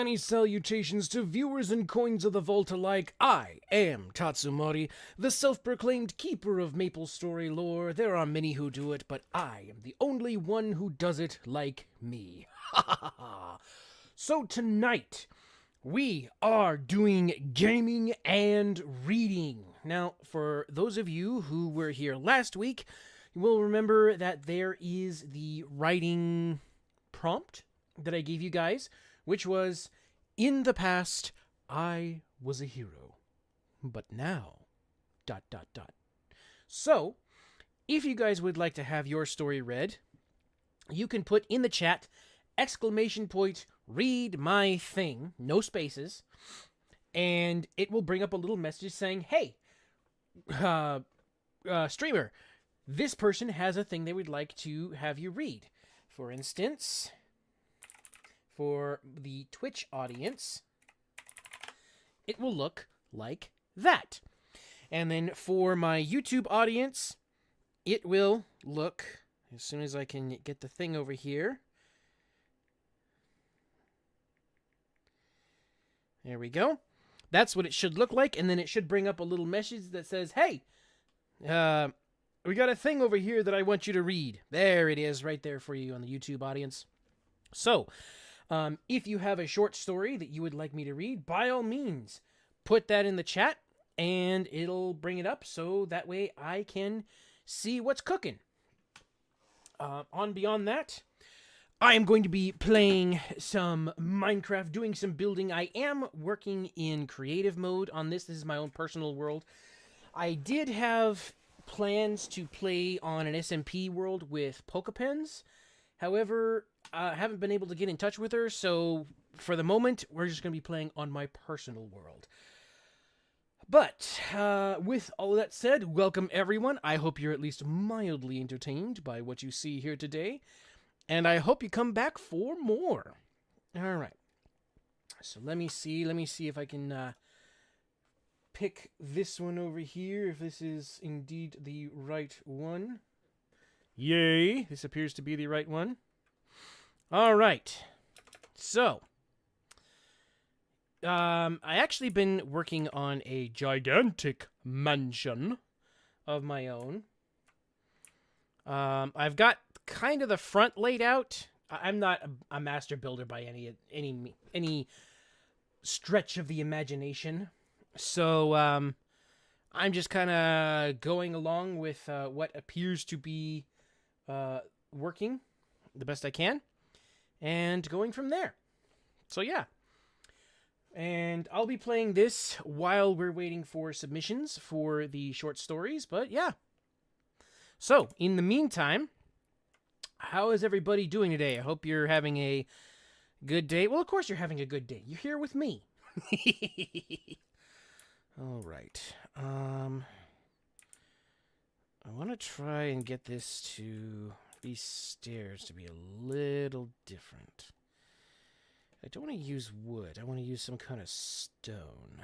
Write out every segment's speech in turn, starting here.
Many salutations to viewers and coins of the vault alike. I am Tatsumori, the self-proclaimed keeper of Maple Story lore. There are many who do it, but I am the only one who does it like me. Ha ha ha! So tonight, we are doing gaming and reading. Now, for those of you who were here last week, you will remember that there is the writing prompt that I gave you guys, which was, in the past, I was a hero, but now, ... So, if you guys would like to have your story read, you can put in the chat, ! Read my thing, no spaces, and it will bring up a little message saying, hey, streamer, this person has a thing they would like to have you read. For instance, for the Twitch audience, it will look like that. And then for my YouTube audience, it will look, as soon as I can get the thing over here. There we go. That's what it should look like, and then it should bring up a little message that says, hey, we got a thing over here that I want you to read. There it is, right there for you on the YouTube audience. So, if you have a short story that you would like me to read, by all means, put that in the chat, and it'll bring it up, so that way I can see what's cooking. On beyond that, I am going to be playing some Minecraft, doing some building. I am working in creative mode on this. This is my own personal world. I did have plans to play on an SMP world with Pokepens. However, I haven't been able to get in touch with her, so for the moment, we're just going to be playing on my personal world. But, with all of that said, welcome everyone. I hope you're at least mildly entertained by what you see here today. And I hope you come back for more. All right. So let me see if I can pick this one over here, if this is indeed the right one. Yay, this appears to be the right one. All right. So, I actually been working on a gigantic mansion of my own. I've got kind of the front laid out. I'm not a master builder by any stretch of the imagination. So, I'm just kind of going along with what appears to be working the best I can, and going from there. So, yeah. And I'll be playing this while we're waiting for submissions for the short stories, but yeah. So, in the meantime, how is everybody doing today? I hope you're having a good day. Well, of course you're having a good day. You're here with me. All right. I want to try and get these stairs to be a little different. I don't want to use wood. I want to use some kind of stone.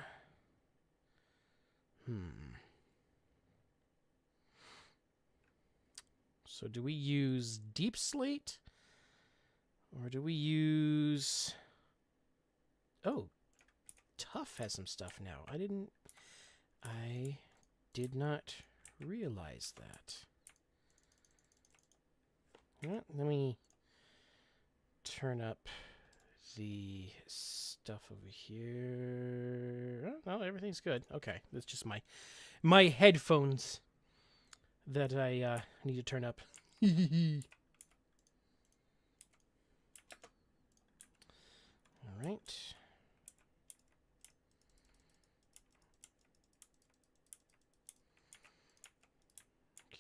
So do we use deep slate? Or do we use... Oh, Tough has some stuff now. I did not realize that. Well, let me turn up the stuff over here. Oh, no, everything's good. Okay, that's just my headphones that I need to turn up. All right.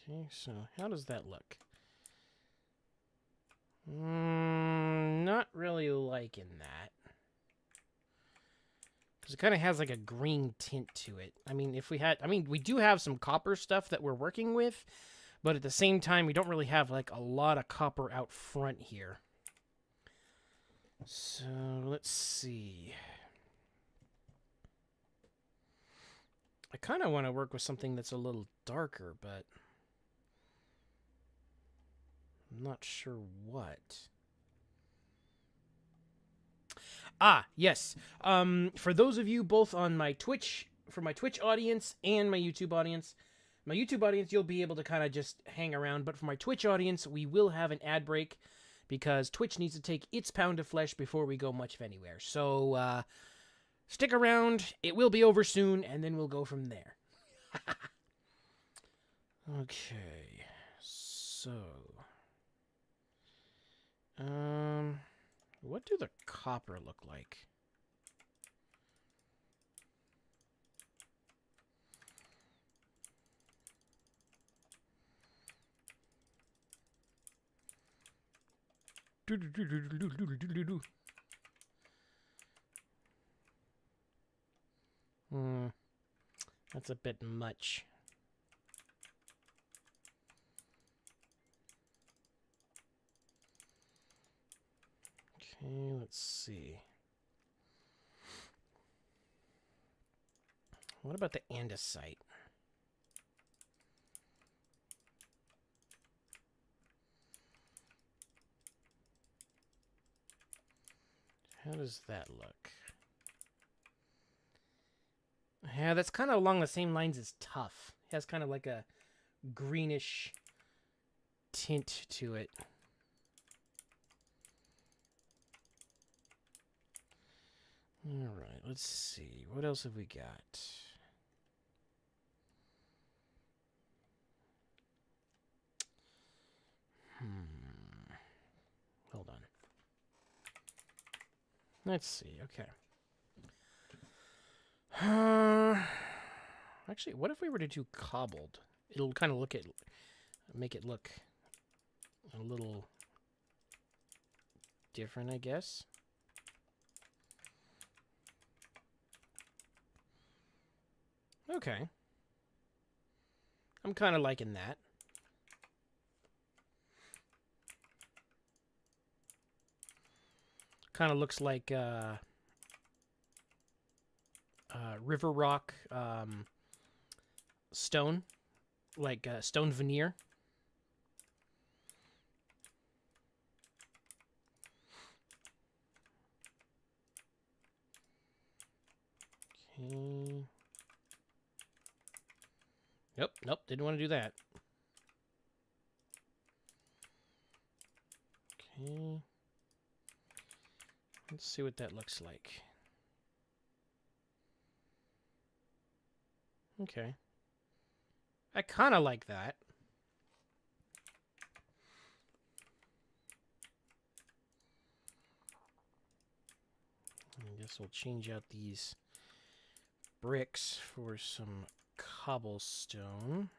Okay, so how does that look? Not really liking that. Because it kind of has like a green tint to it. I mean, we do have some copper stuff that we're working with, but at the same time, we don't really have like a lot of copper out front here. So, let's see. I kind of want to work with something that's a little darker, but I'm not sure what. Yes. For those of you both on my Twitch, for my Twitch audience and my YouTube audience, you'll be able to kind of just hang around. But for my Twitch audience, we will have an ad break because Twitch needs to take its pound of flesh before we go much of anywhere. So, stick around. It will be over soon, and then we'll go from there. Okay. So, what do the copper look like? That's a bit much. Okay, let's see. What about the andesite? How does that look? Yeah, that's kind of along the same lines as tough. It has kind of like a greenish tint to it. All right, let's see. What else have we got? Hold on. Let's see. Okay. Actually, what if we were to do cobbled? It'll kind of make it look a little different, I guess. Okay. I'm kind of liking that. Kind of looks like river rock stone, like stone veneer. Okay. Nope, didn't want to do that. Okay. Let's see what that looks like. Okay. I kind of like that. I guess we'll change out these bricks for some cobblestone.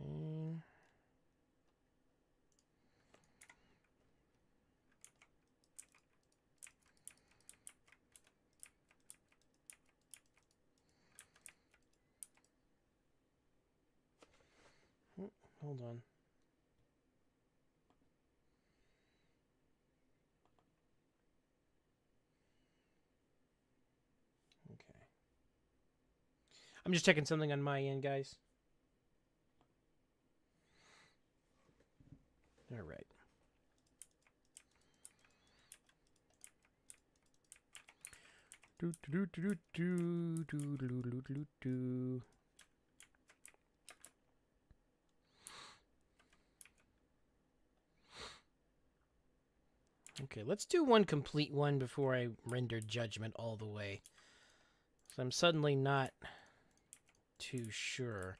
Okay. Oh, hold on. Okay. I'm just checking something on my end, guys. All right. Okay, let's do one complete one before I render judgment all the way. So I'm suddenly not too sure.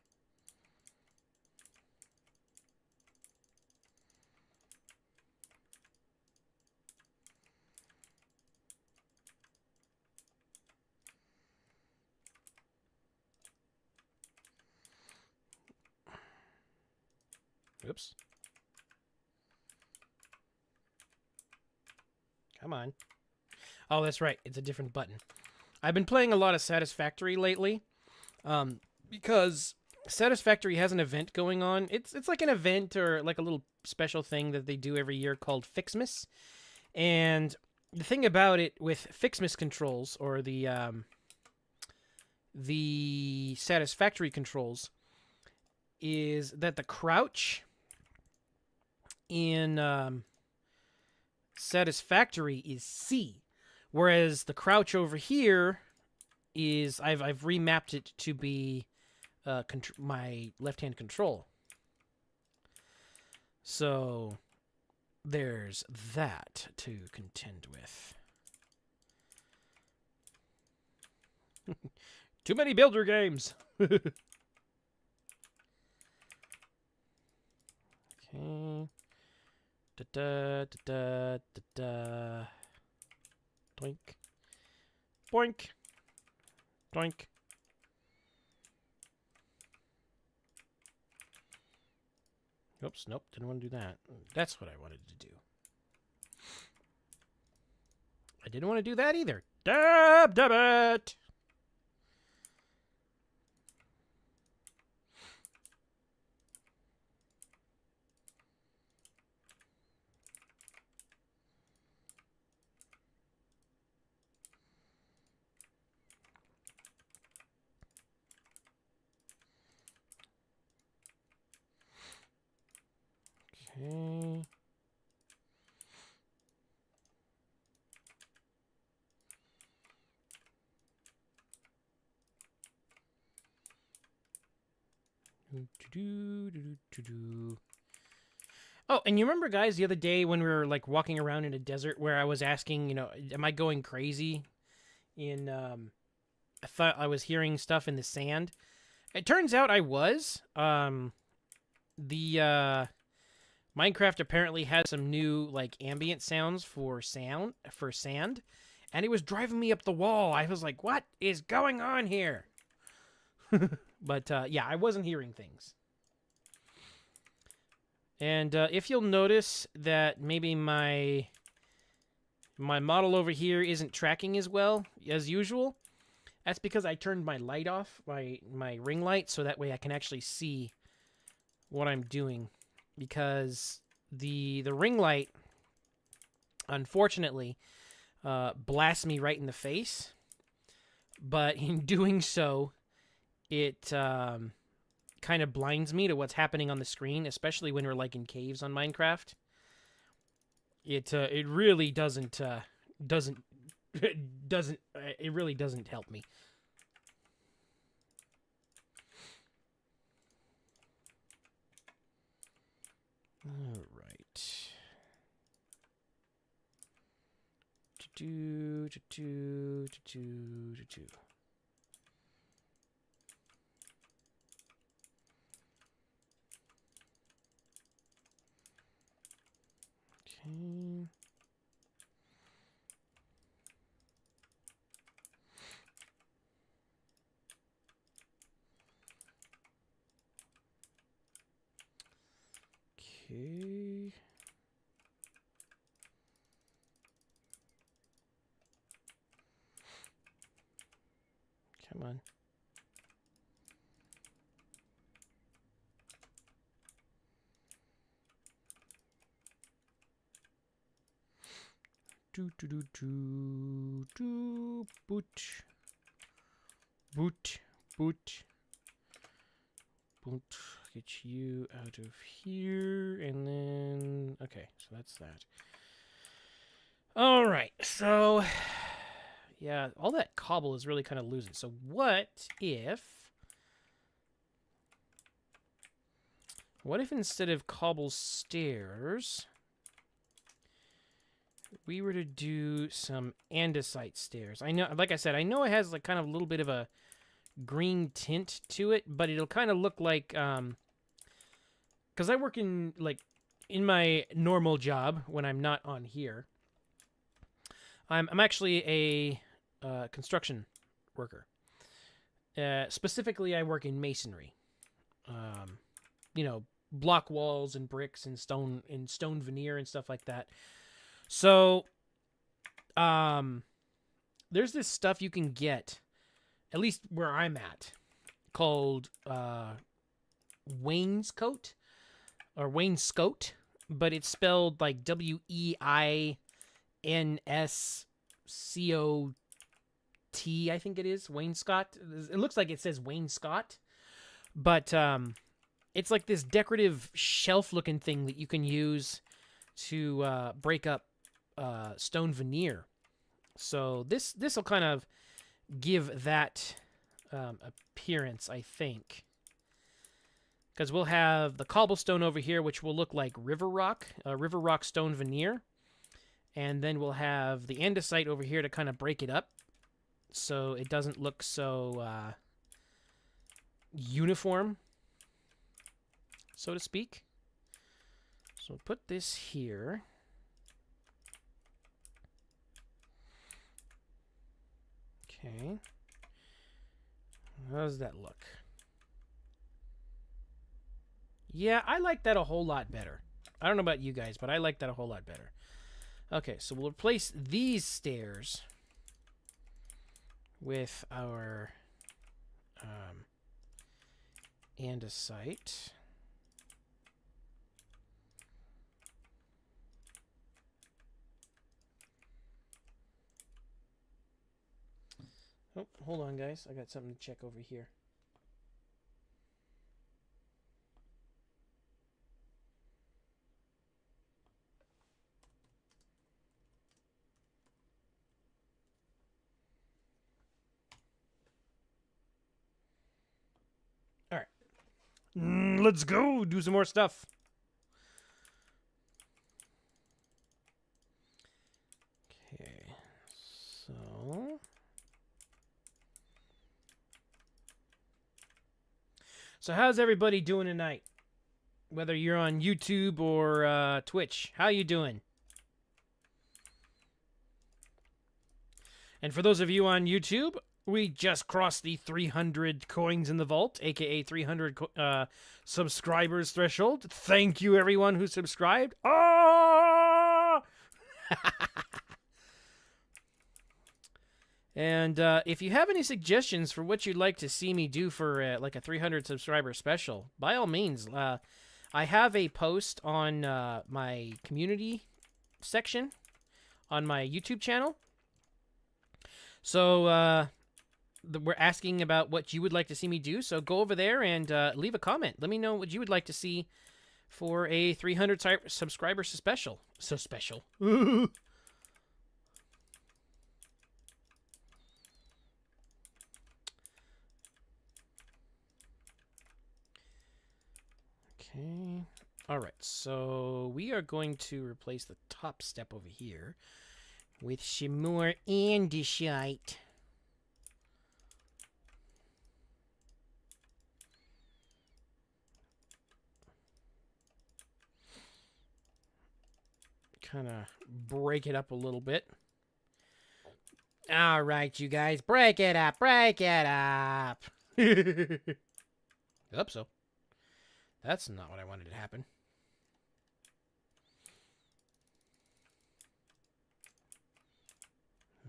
Oops. Come on. Oh, that's right. It's a different button. I've been playing a lot of Satisfactory lately, because Satisfactory has an event going on. It's like an event or like a little special thing that they do every year called Fixmas. And the thing about it with Fixmis controls, or the satisfactory controls, is that the crouch in satisfactory is C, whereas the crouch over here is I've remapped it to be my left-hand control. So there's that to contend with. Too many builder games. Okay. Da da da da da. Doink. Boink. Doink. Oops, nope, didn't want to do that. That's what I wanted to do. I didn't want to do that either. Dab it! Okay. Oh, and you remember, guys, the other day when we were like walking around in a desert where I was asking, you know, am I going crazy? I thought I was hearing stuff in the sand. It turns out I was. The Minecraft apparently has some new like ambient sounds for sand, and it was driving me up the wall. I was like, "What is going on here?" But yeah, I wasn't hearing things. And if you'll notice that maybe my model over here isn't tracking as well as usual, that's because I turned my light off, my ring light, so that way I can actually see what I'm doing. Because the ring light, unfortunately, blasts me right in the face. But in doing so, it kind of blinds me to what's happening on the screen, especially when we're like in caves on Minecraft. It really doesn't it really doesn't help me. All right. Do. Okay. Okay. Come on. Boot. Get you out of here, and then okay, so that's that. All right, so yeah, all that cobble is really kind of losing. So what if instead of cobble stairs, we were to do some andesite stairs? I know, like I said, I know it has like kind of a little bit of a green tint to it, but it'll kind of look like because I work in my normal job when I'm not on here. I'm actually a construction worker. Specifically, I work in masonry. You know, block walls and bricks and stone veneer and stuff like that. So, there's this stuff you can get, at least where I'm at, called wainscot or wainscot, but it's spelled like WEINSCOTE. Wainscot, I think it is. Wainscot. It looks like it says Wainscot. But it's like this decorative shelf-looking thing that you can use to break up stone veneer. So this will kind of give that appearance, I think. Because we'll have the cobblestone over here, which will look like river rock stone veneer. And then we'll have the andesite over here to kind of break it up so it doesn't look so uniform, so to speak. So put this here. Okay. How does that look? Yeah, I like that a whole lot better. I don't know about you guys, but I like that a whole lot better. Okay, so we'll replace these stairs with our andesite. Oh, hold on, guys. I got something to check over here. All right. Let's go do some more stuff. Okay. So how's everybody doing tonight? Whether you're on YouTube or Twitch, how you doing? And for those of you on YouTube, we just crossed the 300 coins in the vault, aka 300 subscribers threshold. Thank you, everyone who subscribed. Ah! And if you have any suggestions for what you'd like to see me do for like a 300 subscriber special, by all means. I have a post on my community section on my YouTube channel. So we're asking about what you would like to see me do. So go over there and leave a comment. Let me know what you would like to see for a 300 subscriber special. So special. Okay. All right. So we are going to replace the top step over here with some more andesite. Kind of break it up a little bit. All right, you guys, break it up, break it up. Hope so. That's not what I wanted to happen.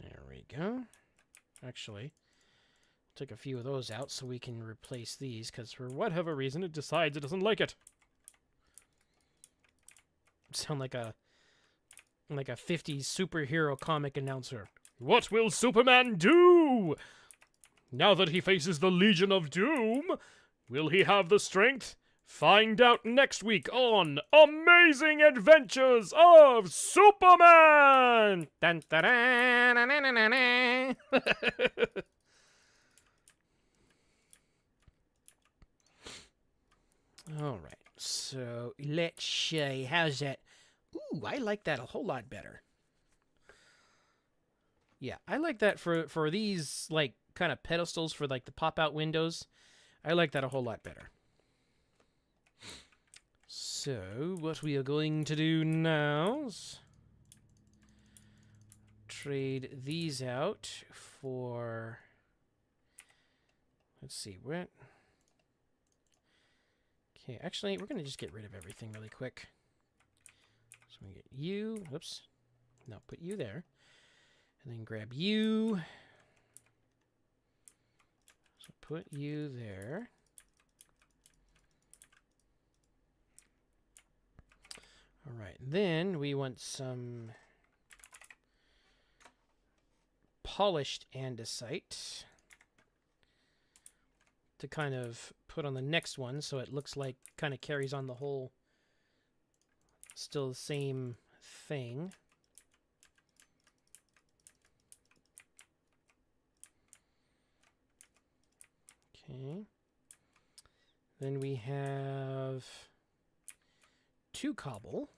There we go. Actually, take a few of those out so we can replace these, because for whatever reason it decides it doesn't like it. Sound like a 50s superhero comic announcer. What will Superman do? Now that he faces the Legion of Doom, will he have the strength? Find out next week on Amazing Adventures of Superman! Dun, dun, dun, dun, dun, dun, dun. All right, so let's see. How's that? Ooh, I like that a whole lot better. Yeah, I like that for these, like, kind of pedestals for, like, the pop-out windows. I like that a whole lot better. So, what we are going to do now is trade these out for... Let's see, what... Okay, actually, we're going to just get rid of everything really quick. So we get you... Oops. No, put you there. And then grab you. So put you there. All right, then we want some polished andesite to kind of put on the next one so it looks like kind of carries on the whole, still the same thing. Okay. Then we have 2 cobble.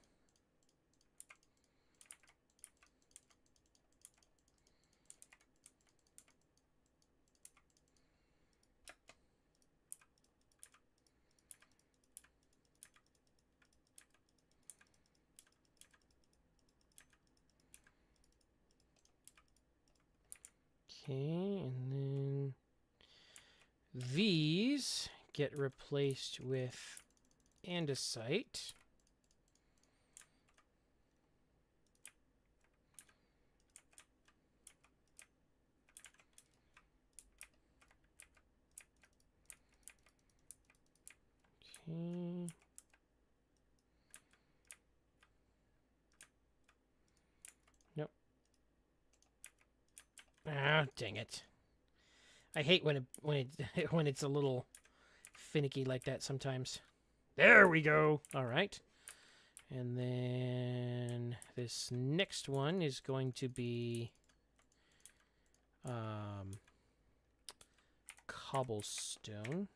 Okay, and then these get replaced with andesite. Okay. Nope. Ah, dang it. I hate when it's a little finicky like that sometimes. There we go. All right. And then this next one is going to be cobblestone.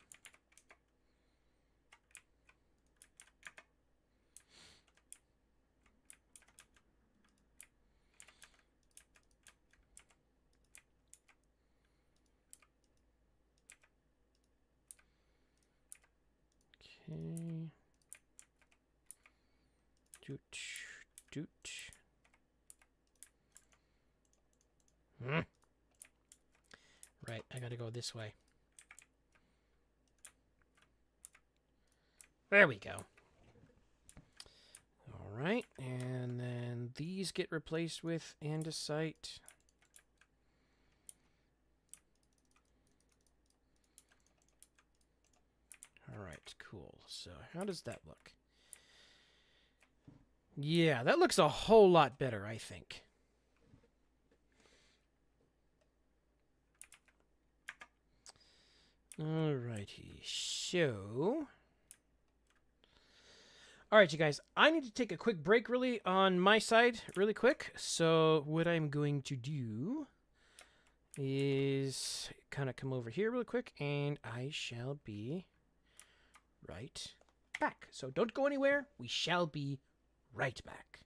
Okay. Doot, doot. Right, I gotta go this way. There we go. All right, and then these get replaced with andesite. All right, cool. So how does that look? Yeah, that looks a whole lot better, I think. Alrighty, so... Alright, you guys, I need to take a quick break really on my side, really quick. So what I'm going to do is kind of come over here really quick, and I shall be right back. So don't go anywhere. We shall be right back.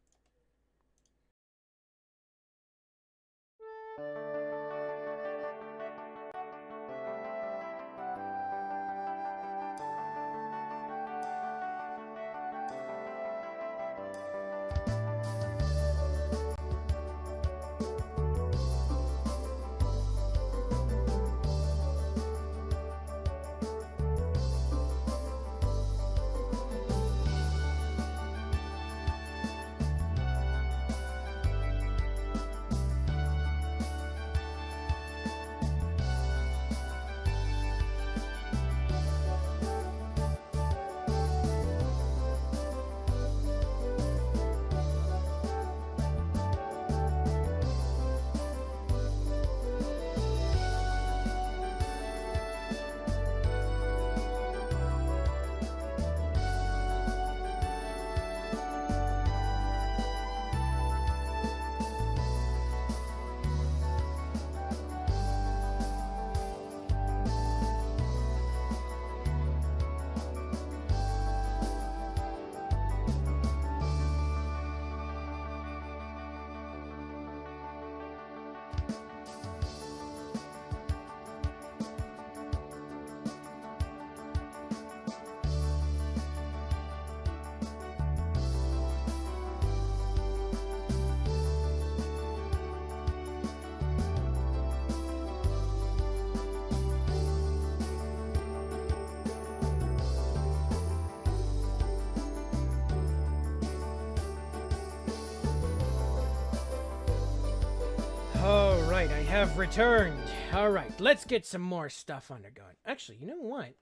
All right, I have returned. All right, let's get some more stuff undergone. Actually, you know what?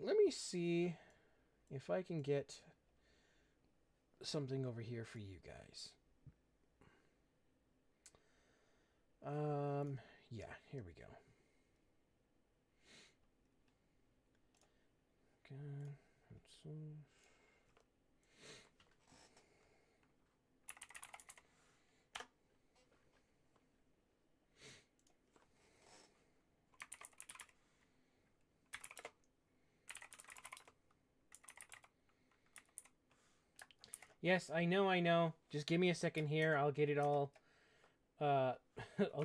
Let me see if I can get something over here for you guys. Yeah, here we go. Okay. Yes, I know, I know. Just give me a second here. I'll get it all, I'll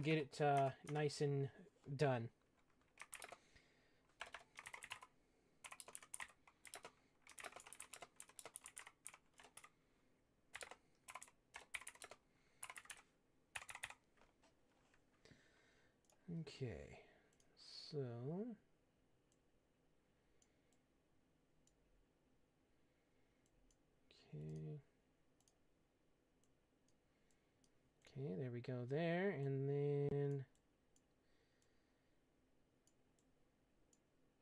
get it, nice and done. Okay, so... Okay. Okay, there we go there, and then...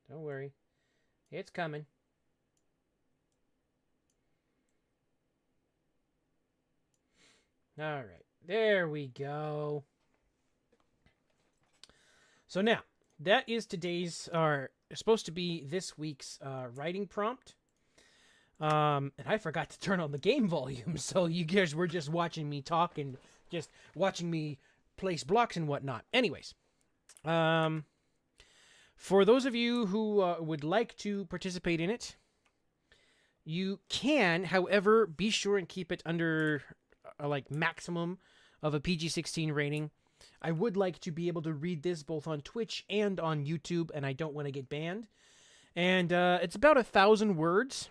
Don't worry. It's coming. All right, there we go. So now, that is today's, or supposed to be this week's writing prompt. And I forgot to turn on the game volume, so you guys were just watching me talk and just watching me place blocks and whatnot. Anyways, for those of you who would like to participate in it, you can, however, be sure and keep it under like maximum of a PG-16 rating. I would like to be able to read this both on Twitch and on YouTube, and I don't want to get banned. And it's about 1,000 words.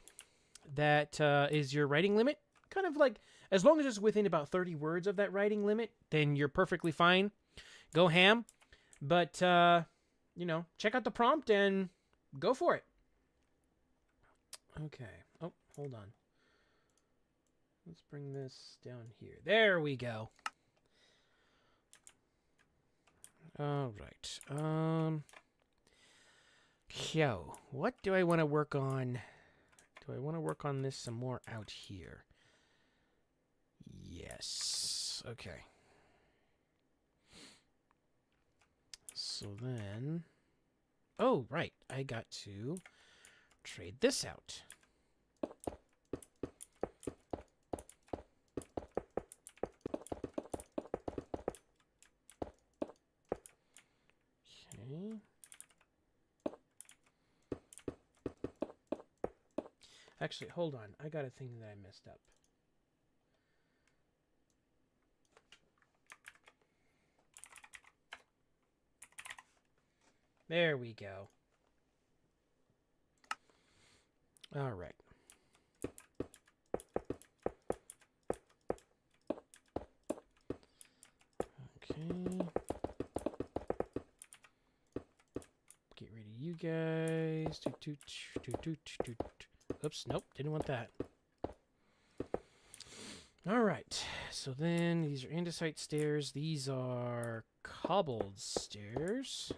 That is your writing limit. Kind of like, as long as it's within about 30 words of that writing limit, then you're perfectly fine. Go ham. But, you know, check out the prompt and go for it. Okay. Oh, hold on. Let's bring this down here. There we go. All right. So, what do I want to work on? Do I want to work on this some more out here? Yes. Okay. So then... Oh, right. I got to trade this out. Okay. Actually, hold on. I got a thing that I messed up. There we go. All right. Okay. Get rid of you guys. Oops, nope, didn't want that. All right, so then these are andesite stairs. These are cobbled stairs.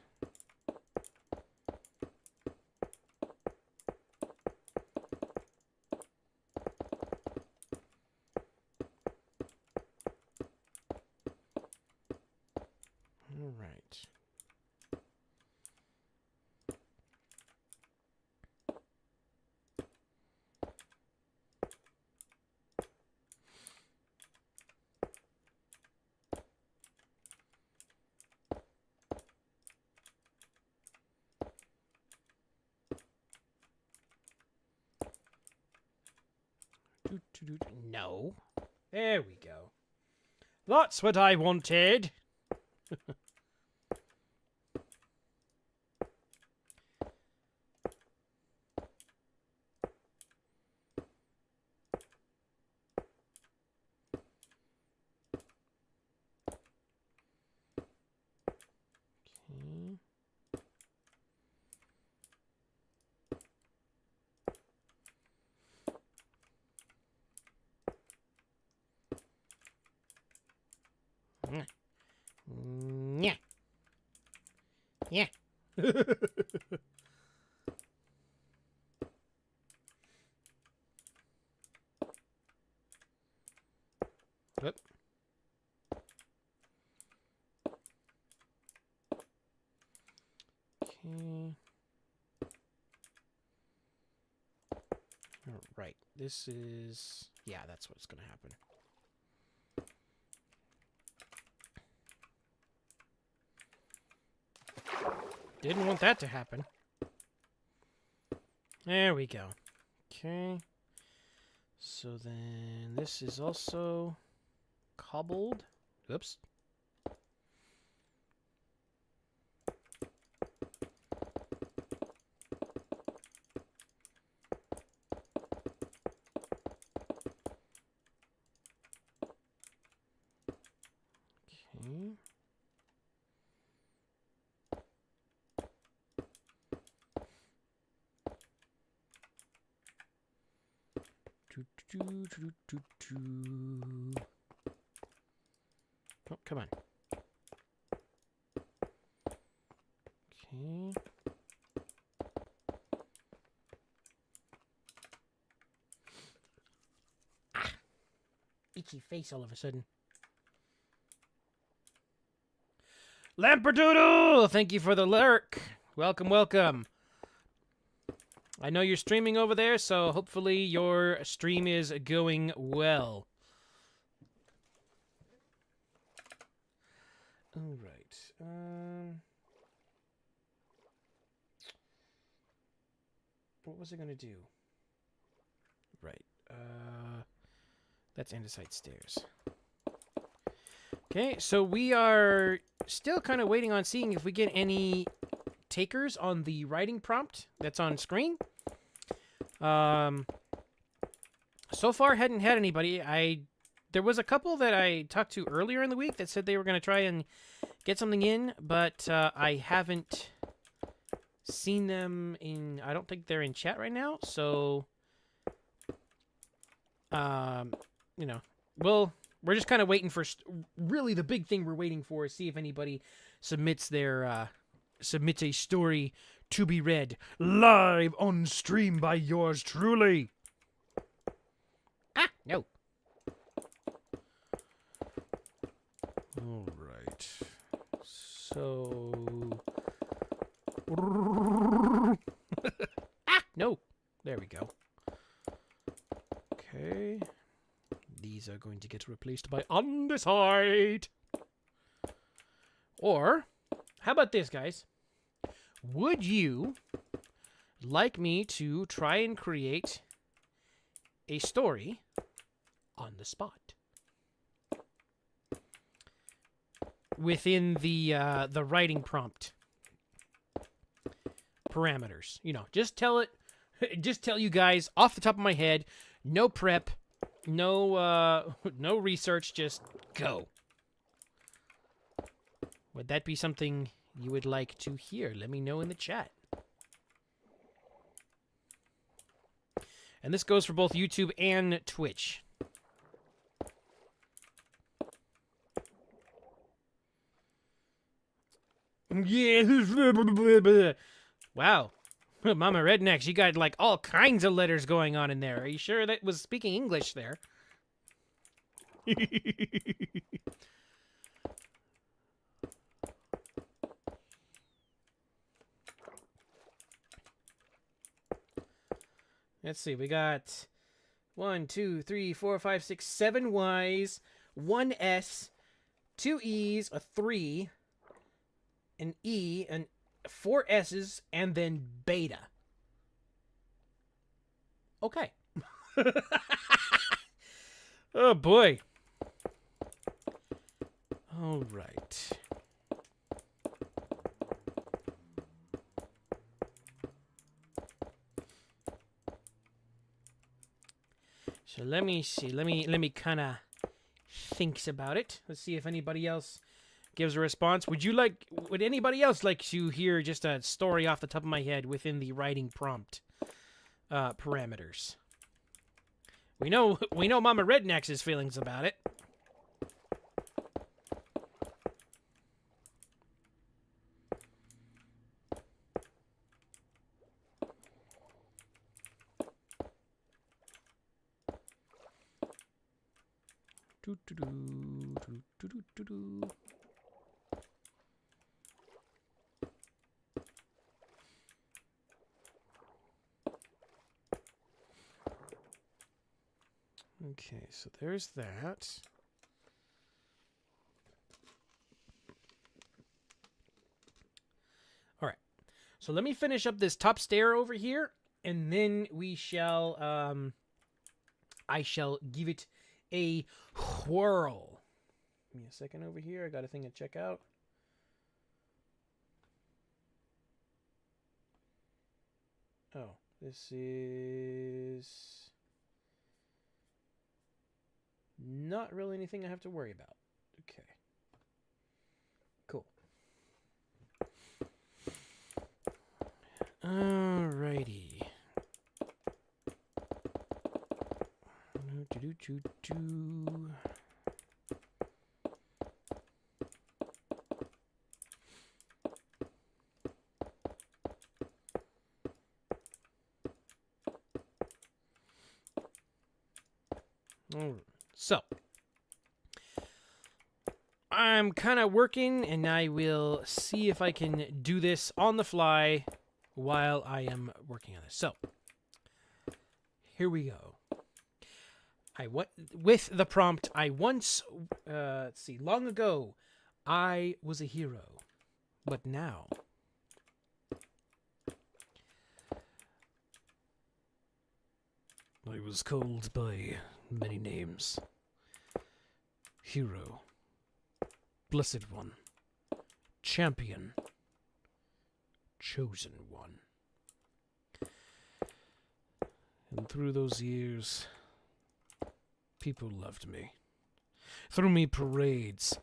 All right. No. There we go. That's what I wanted. Okay. Yeah. Yeah. Whoop. Okay. All right. This is... Yeah, that's what's going to happen. Didn't want that to happen. There we go. Okay. So then this is also cobbled. Oops. Okay. Oh, come on. Okay. Ah! Itchy face all of a sudden. Lamperdoodle! Thank you for the lurk. Welcome, welcome. I know you're streaming over there, so hopefully your stream is going well. All right. What was I going to do? Right. That's andesite stairs. Okay, so we are still kind of waiting on seeing if we get any takers on the writing prompt that's on screen. So far, hadn't had anybody. There was a couple that I talked to earlier in the week that said they were going to try and get something in, but I haven't seen them in... I don't think they're in chat right now, so... you know, we're just kind of waiting for... Really, the big thing we're waiting for is see if anybody submits their... submits a story to be read live on stream by yours truly. Ah, no. All right. So... Ah, no. There we go. Okay. These are going to get replaced by andesite. Or, how about this, guys? Would you like me to try and create a story on the spot within the writing prompt parameters? You know, just tell you guys off the top of my head, no prep, no research, just go. Would that be something you would like to hear? Let me know in the chat. And this goes for both YouTube and Twitch. Yeah. Wow. Mama Rednecks, you got like all kinds of letters going on in there. Are you sure that was speaking English there? Let's see, we got 1, 2, 3, 4, 5, 6, 7 Ys, 1 S, 2 E's, a 3, an E, and 4 S's, and then beta. Okay. Oh boy. All right. So let me see. Let me kind of thinks about it. Let's see if anybody else gives a response. Would anybody else like to hear just a story off the top of my head within the writing prompt parameters? We know Mama Rednex's feelings about it. Okay, so there's that. All right. So let me finish up this top stair over here, and then we shall I shall give it a whirl. Give me a second over here. I got a thing to check out. Oh, this is not really anything I have to worry about. Okay. Cool. Alrighty. So, I'm kind of working, and I will see if I can do this on the fly while I am working on this. So, here we go. With the prompt, I once, let's see, long ago, I was a hero, but now I was called by many names. Hero, Blessed One, Champion, Chosen One. And through those years, people loved me. Threw me parades.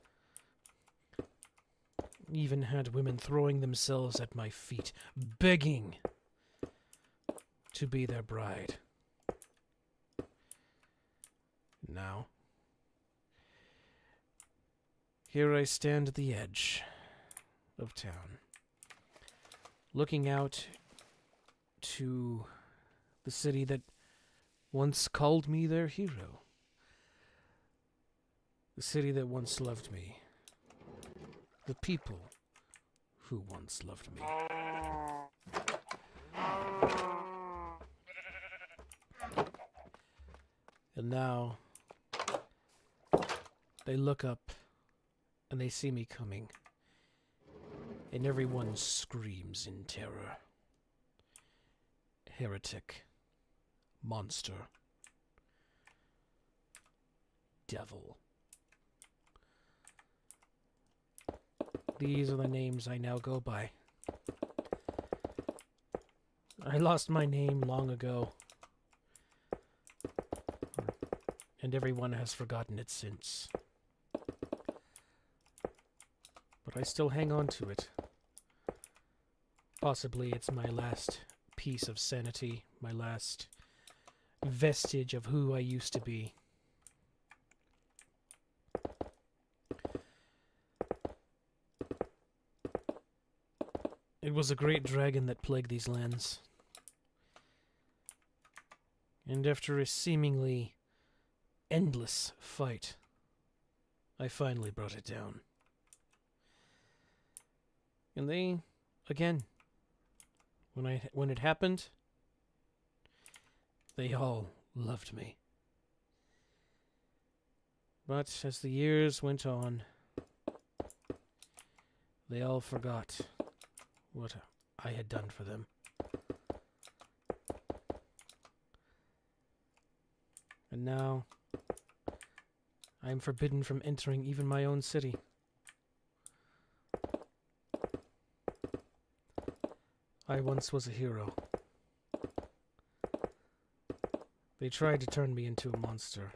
Even had women throwing themselves at my feet, begging to be their bride. Now, here I stand at the edge of town, looking out to the city that once called me their hero. The city that once loved me. The people who once loved me. And now, they look up and they see me coming, and everyone screams in terror. Heretic, monster, devil. These are the names I now go by. I lost my name long ago, and everyone has forgotten it since. But I still hang on to it. Possibly it's my last piece of sanity, my last vestige of who I used to be. It was a great dragon that plagued these lands. And after a seemingly endless fight, I finally brought it down. And they, again, when it happened, they all loved me. But as the years went on, they all forgot what I had done for them. And now, I am forbidden from entering even my own city. I once was a hero. They tried to turn me into a monster.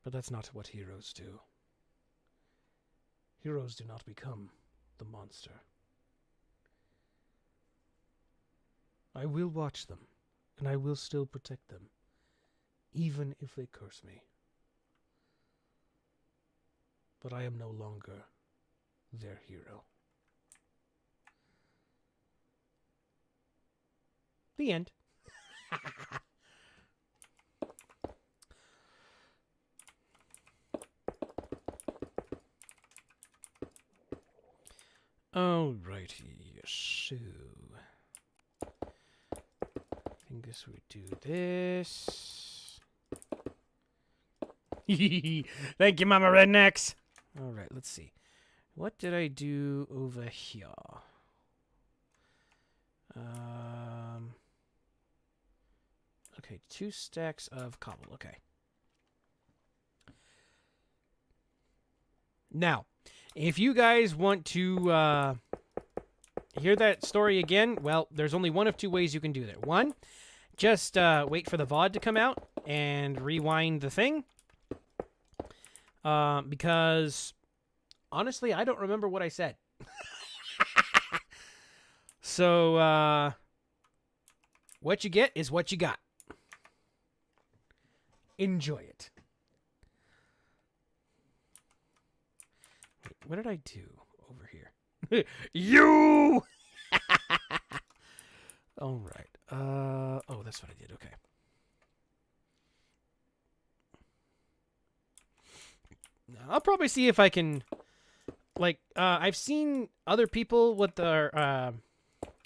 But that's not what heroes do. Heroes do not become the monster. I will watch them, and I will still protect them, even if they curse me. But I am no longer their hero. The end. Alrighty, so I think guess we do this. Thank you, Mama Rednecks. All right, let's see. What did I do over here? Okay, 2 stacks of cobble. Okay. Now, if you guys want to hear that story again, well, there's only one of 2 ways you can do that. One, just wait for the VOD to come out and rewind the thing. Because, honestly, I don't remember what I said. So, what you get is what you got. Enjoy it. Wait, what did I do over here? You! All right. Oh, that's what I did. Okay. Now, I'll probably see if I can, like, I've seen other people with their,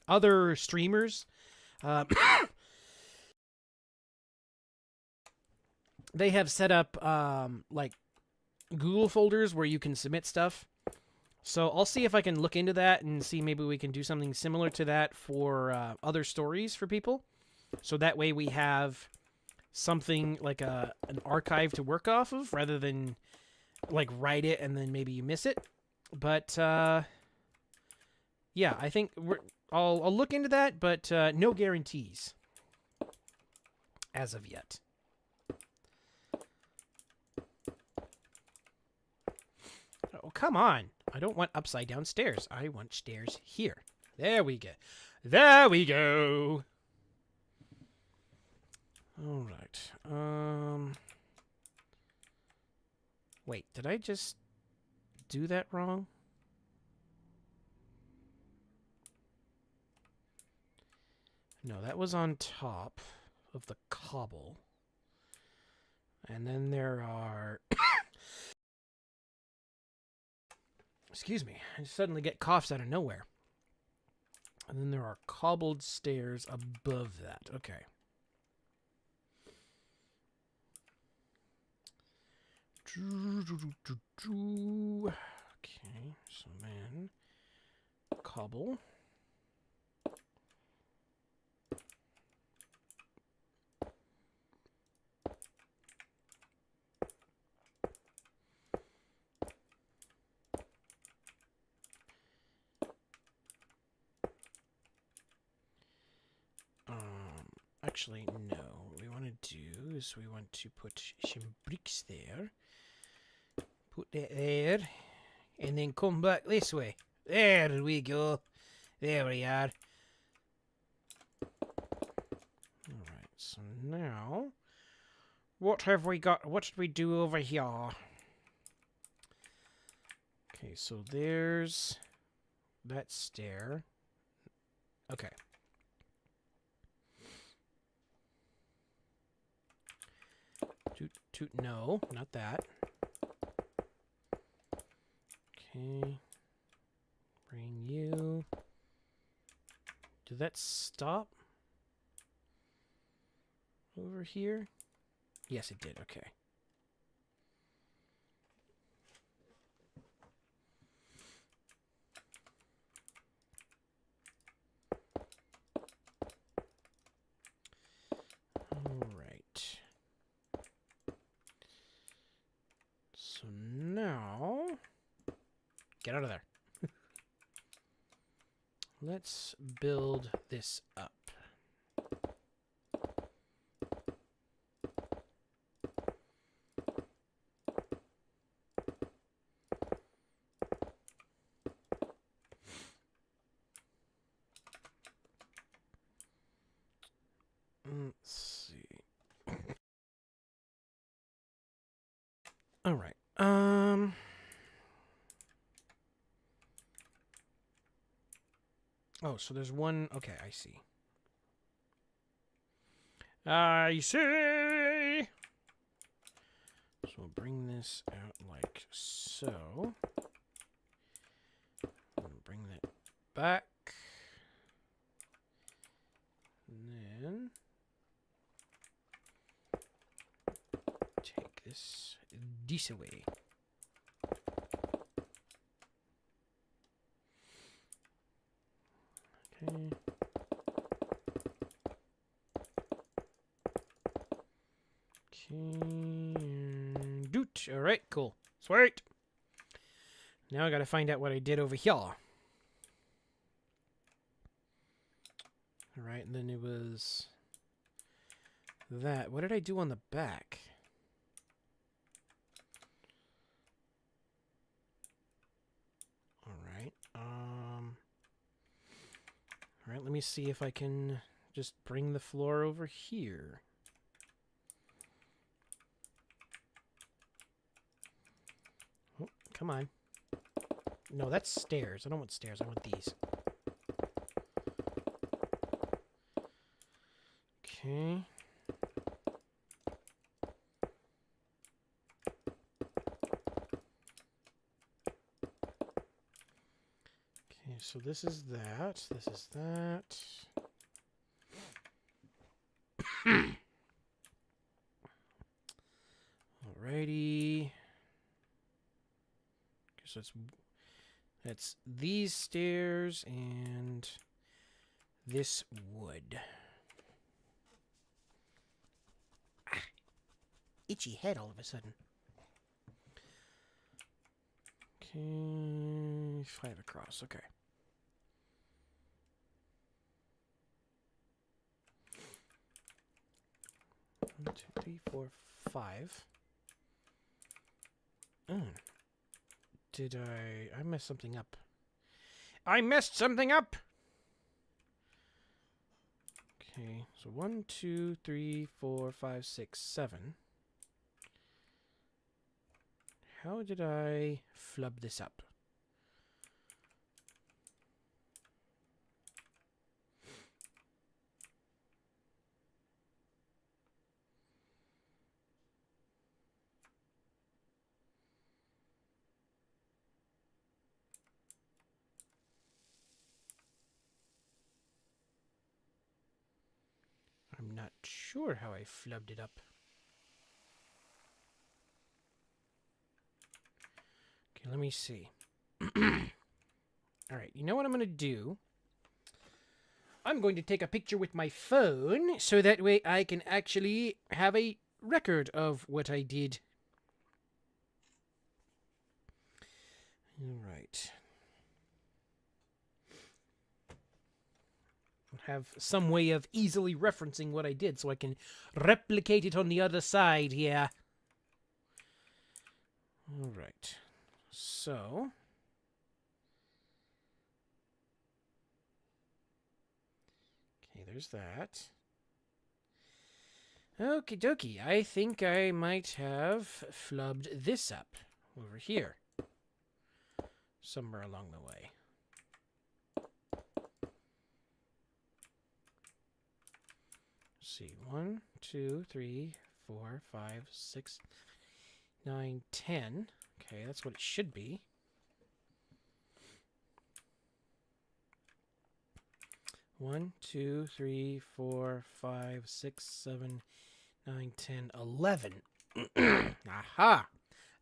other streamers, they have set up, like, Google folders where you can submit stuff. So I'll see if I can look into that and see maybe we can do something similar to that for other stories for people. So that way we have something like an archive to work off of rather than like write it and then maybe you miss it. But yeah, I think I'll look into that, but no guarantees as of yet. Oh, come on. I don't want upside down stairs. I want stairs here. There we go. There we go. All right. Wait, did I just do that wrong? No, that was on top of the cobble. And then there are... Excuse me. I suddenly get coughs out of nowhere. And then there are cobbled stairs above that. Okay. Okay, so then cobble. Actually, no. What we want to do is we want to put some bricks there. Put that there. And then come back this way. There we go. There we are. Alright, so now... What have we got? What did we do over here? Okay, so there's... that stair. Okay. No, not that. Okay. Bring you. Did that stop? Over here? Yes, it did. Okay. Alright. So now... Get out of there. Let's build this up. Let's see. All right. Oh, so there's one. Okay, I see. I see. So we'll bring this out like so. And bring that back. And then this way. Okay. Okay. Doot. All right, cool. Sweet. Now I gotta find out what I did over here. All right, and then it was that. What did I do on the back? All right. All right, let me see if I can just bring the floor over here. Oh, come on. No, that's stairs. I don't want stairs. I want these. Okay. Okay, so this is that. This is that. Alrighty. So that's these stairs and this wood. Ah, itchy head all of a sudden. Okay, 5 across. Okay. One, 2, 3, 4, 5. Did I messed something up. I messed something up! Okay, so 1, 2, 3, 4, 5, 6, 7. How did I flub this up? I'm not sure how I flubbed it up. Okay, let me see. Alright, you know what I'm going to do? I'm going to take a picture with my phone so that way I can actually have a record of what I did. Alright. Have some way of easily referencing what I did so I can replicate it on the other side here. Alright. So... okay, there's that. Okie dokie. I think I might have flubbed this up over here. Somewhere along the way. See, 1, 2, 3, 4, 5, 6, 9, 10. Okay, that's what it should be. One, 2, 3, 4, 5, 6, 7, 9, 10, 11. Aha!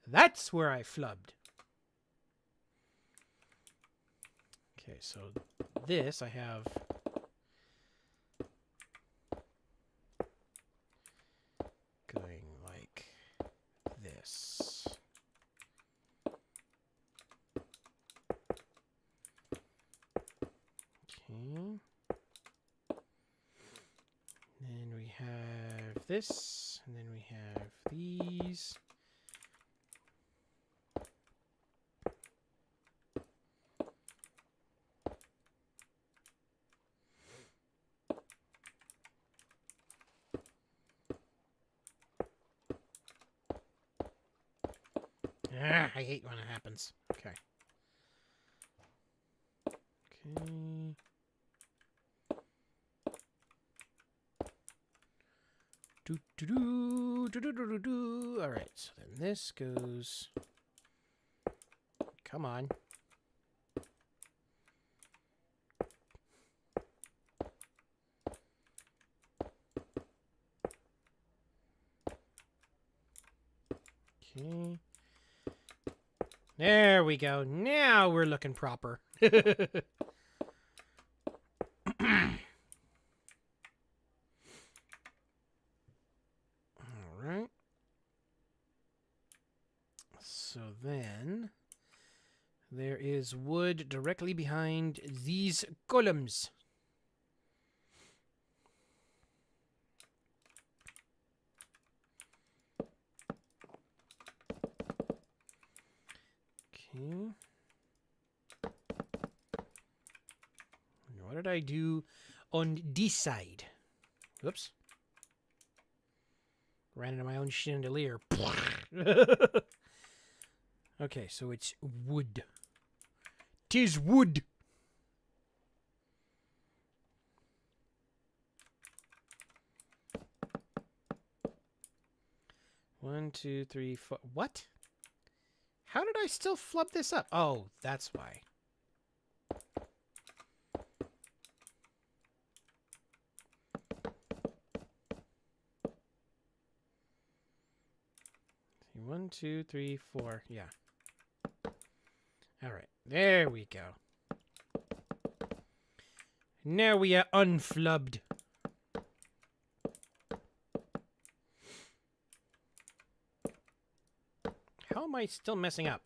That's where I flubbed. Okay, so this I have... going like this. Okay. Then we have this, and then we have these. Ah, I hate when it happens. Okay. Okay. All right, so then this goes... come on. Okay. There we go. Now we're looking proper. All right. So then there is wood directly behind these columns. Okay. What did I do on this side? Whoops. Ran into my own chandelier. Okay, so it's wood. 'Tis wood. One, two, three, four. What? How did I still flub this up? Oh, that's why. One, two, three, four. Yeah. All right. There we go. Now we are unflubbed. How am I still messing up?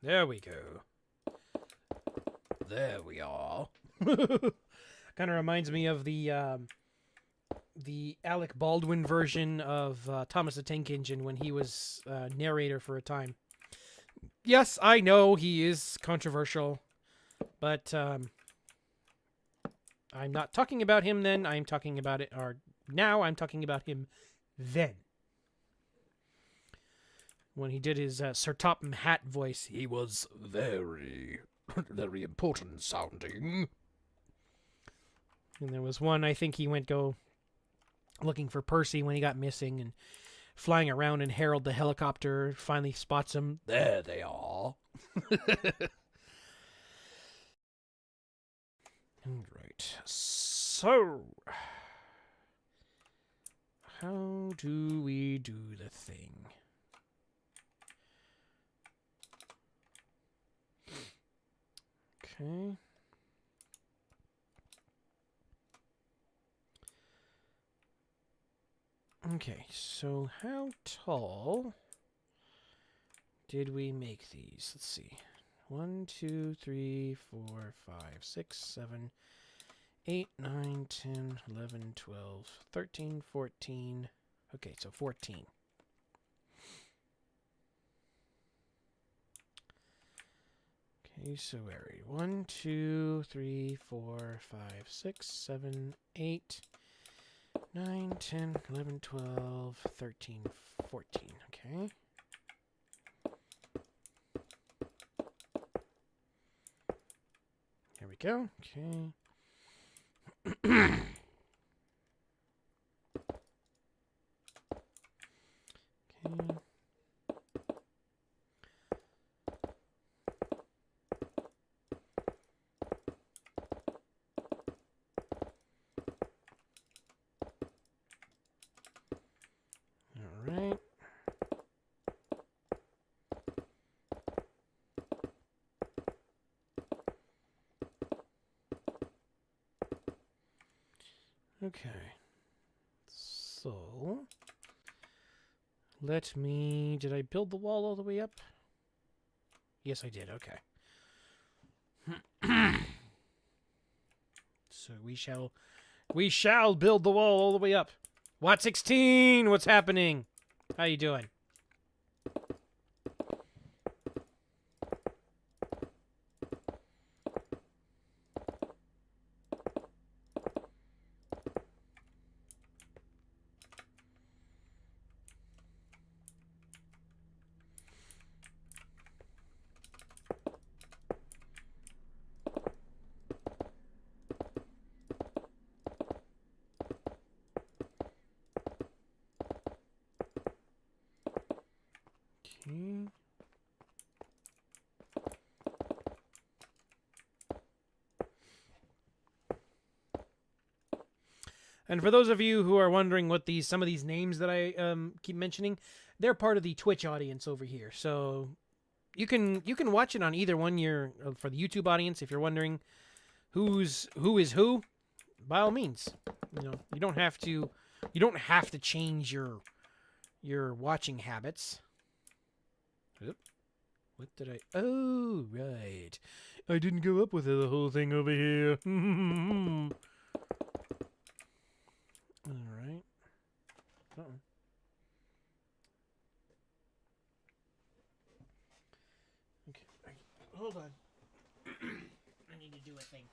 There we go. There we are. Kind of reminds me of the Alec Baldwin version of Thomas the Tank Engine when he was narrator for a time. Yes, I know he is controversial, but I'm not talking about him then. I'm talking about it, or now I'm talking about him then. When he did his Sir Topham Hatt voice, he was very, very important sounding. And there was one, I think he went go looking for Percy when he got missing and flying around, and Harold the helicopter finally spots him. There they are. All right. So, how do we do the thing? Okay. Okay, so how tall did we make these? Let's see. 1, 2, 3, 4, 5, 6, 7, 8, 9, 10, 11, 12, 13, 14. Okay, so 14. Okay, so where are we? 1, 2, 3, 4, 5, 6, 7, 8, 9, 10, 11, 12, 13, 14. Okay. There we go. Okay. Okay. All right. Okay. So, let me... Did I build the wall all the way up? Yes, I did. Okay. So we shall build the wall all the way up. Watt 16, what's happening? How you doing? Okay. And for those of you who are wondering what some of these names that I keep mentioning, they're part of the Twitch audience over here. So you can watch it on either one. For the YouTube audience, if you're wondering who is who, by all means, you don't have to change your watching habits. Oop. What did I? Oh, right. I didn't go up with the whole thing over here. All right. Uh-oh. Okay. Hold on. I need to do a thing.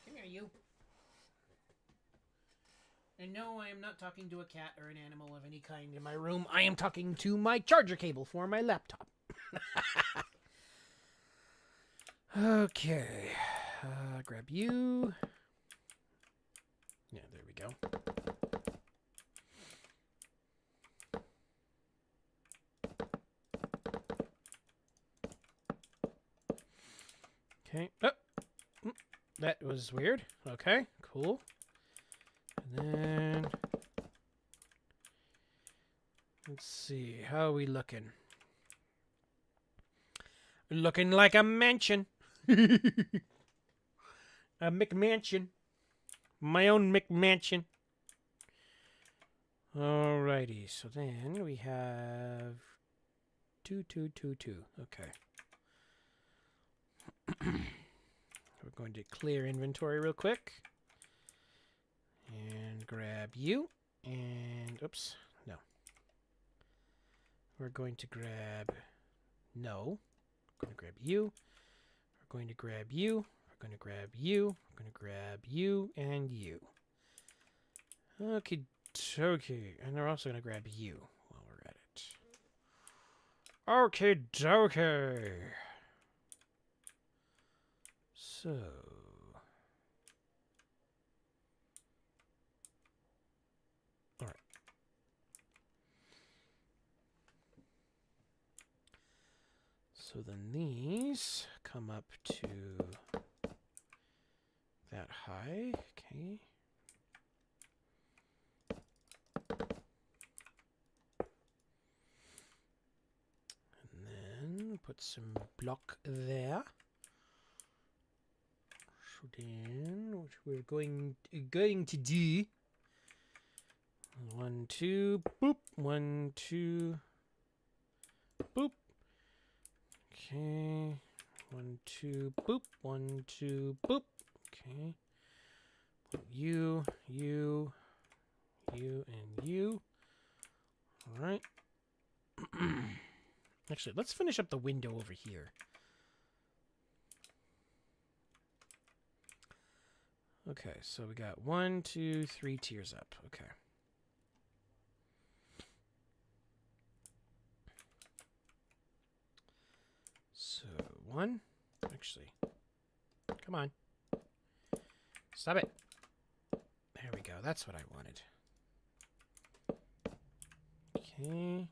Come here, you. And no, I am not talking to a cat or an animal of any kind in my room. I am talking to my charger cable for my laptop. Okay. Grab you. Yeah, there we go. Okay. Oh. That was weird. Okay, cool. And then let's see. How are we looking? Looking like a mansion. A McMansion. My own McMansion. Alrighty, so then we have 2, 2, 2, 2. Okay. We're going to clear inventory real quick. And grab you. And, oops, no. We're going to grab, no. We're going to grab you. We're going to grab you. We're going to grab you. We're going to grab you and you. Okay, dokie. And we're also going to grab you while we're at it. Okay, dokie. So. Alright. So then these come up to that high. Okay. And then put some block there. So then what we're going to do, 1, 2, boop, 1, 2, boop. Okay, 1, 2, boop, 1, 2, boop. Okay, you, and you. All right. Actually, let's finish up the window over here. Okay, so we got 1, 2, 3 tiers up. Okay. So 1, actually, come on. Stop it. There we go. That's what I wanted. Okay.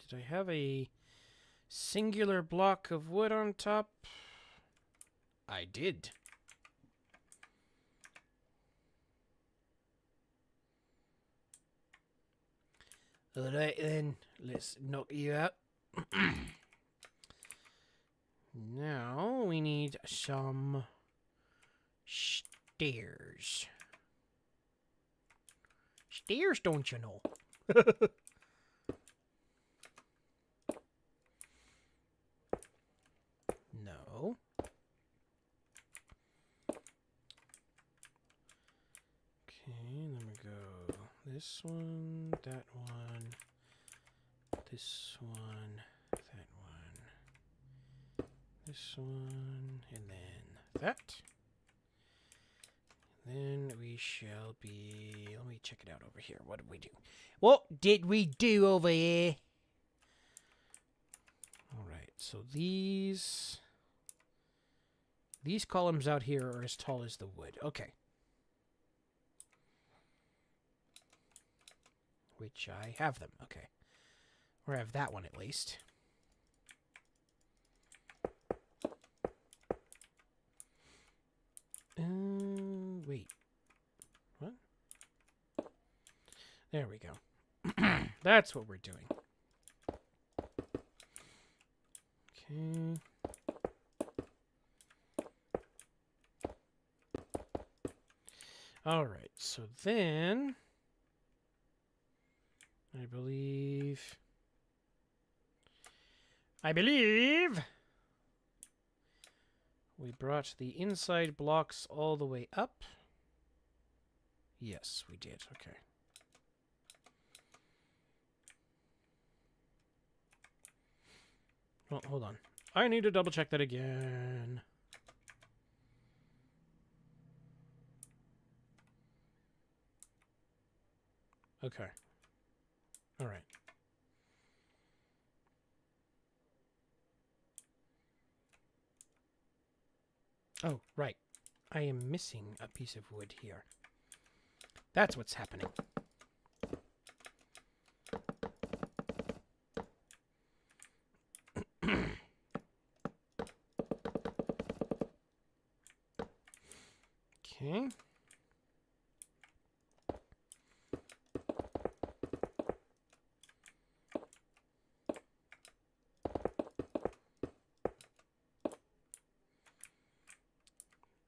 Did I have a singular block of wood on top? I did. Alright then, let's knock you out. Now we need some stairs. Stairs, don't you know? No. Okay, then we go this one, that one, this one, that one, this one, and then that. Then we shall be... Let me check it out over here. What did we do? What did we do over here? Alright, so these columns out here are as tall as the wood. Okay. Which I have them. Okay. Or I have that one at least. There we go. That's what we're doing. Okay. All right, so then I believe we brought the inside blocks all the way up. Yes, we did. Okay. Well, hold on. I need to double check that again. Okay. All right. Oh, right. I am missing a piece of wood here. That's what's happening. Okay.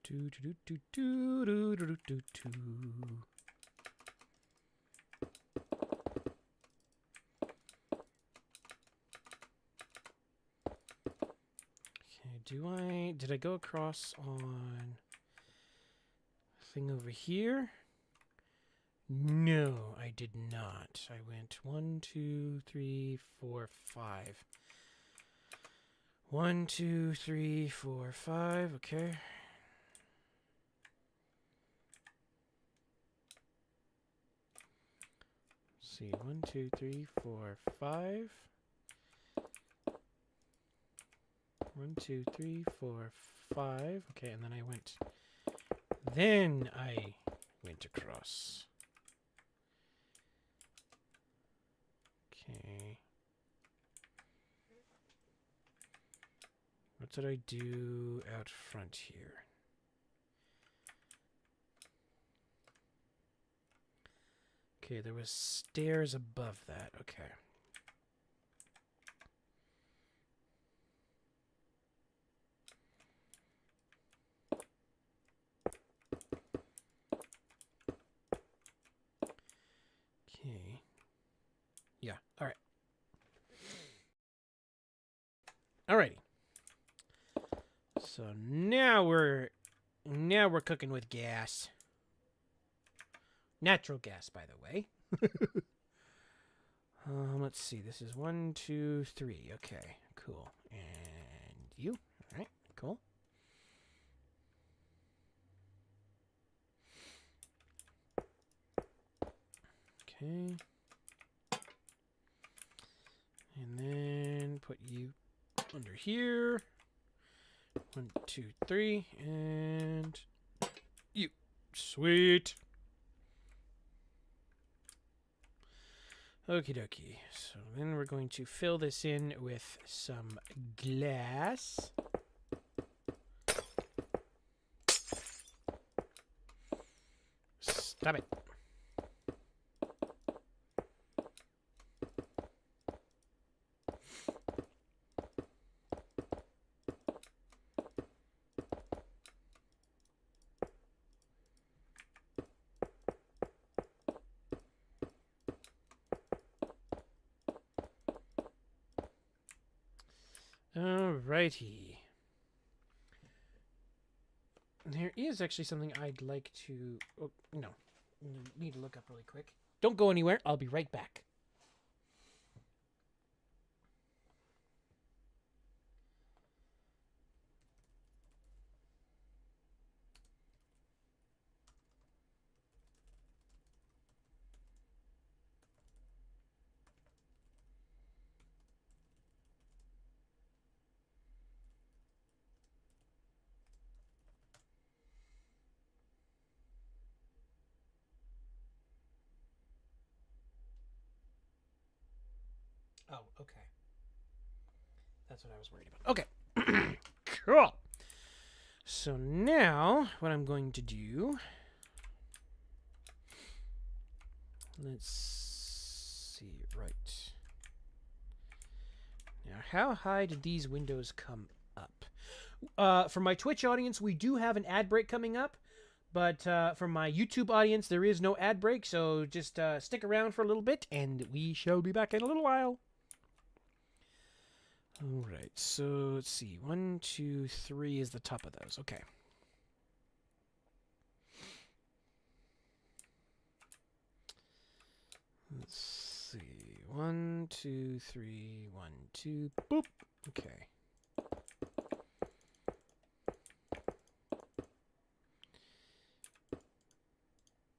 Do do do do do do do do. Okay, did I go across on thing over here? No, I did not. I went 1, 2, 3, 4, 5. 1, 2, 3, 4, 5. Okay. Let's see. 1, 2, 3, 4, 5. 1, 2, 3, 4, 5. Okay, and then I went. Then I went across. Okay. What did I do out front here? Okay, there was stairs above that. Okay. Okay. Yeah, all right. Alrighty. So now we're cooking with gas. Natural gas, by the way. Let's see. This is 1, 2, 3. Okay, cool. And you? All right, cool. Okay. And then put you under here. 1, 2, 3, and you. Sweet. Okie dokie. So then we're going to fill this in with some glass. Stop it. Alrighty. There is actually something I'd like to... Oh, no. Need to look up really quick. Don't go anywhere. I'll be right back. Oh, okay. That's what I was worried about. Okay. Cool. So now, what I'm going to do Let's see. Right. Now, how high did these windows come up? For my Twitch audience, we do have an ad break coming up. But for my YouTube audience, there is no ad break. So just stick around for a little bit, and we shall be back in a little while. All right. So let's see. 1, 2, 3 is the top of those. Okay. Let's see. 1, 2, 3. 1, 2. Boop. Okay.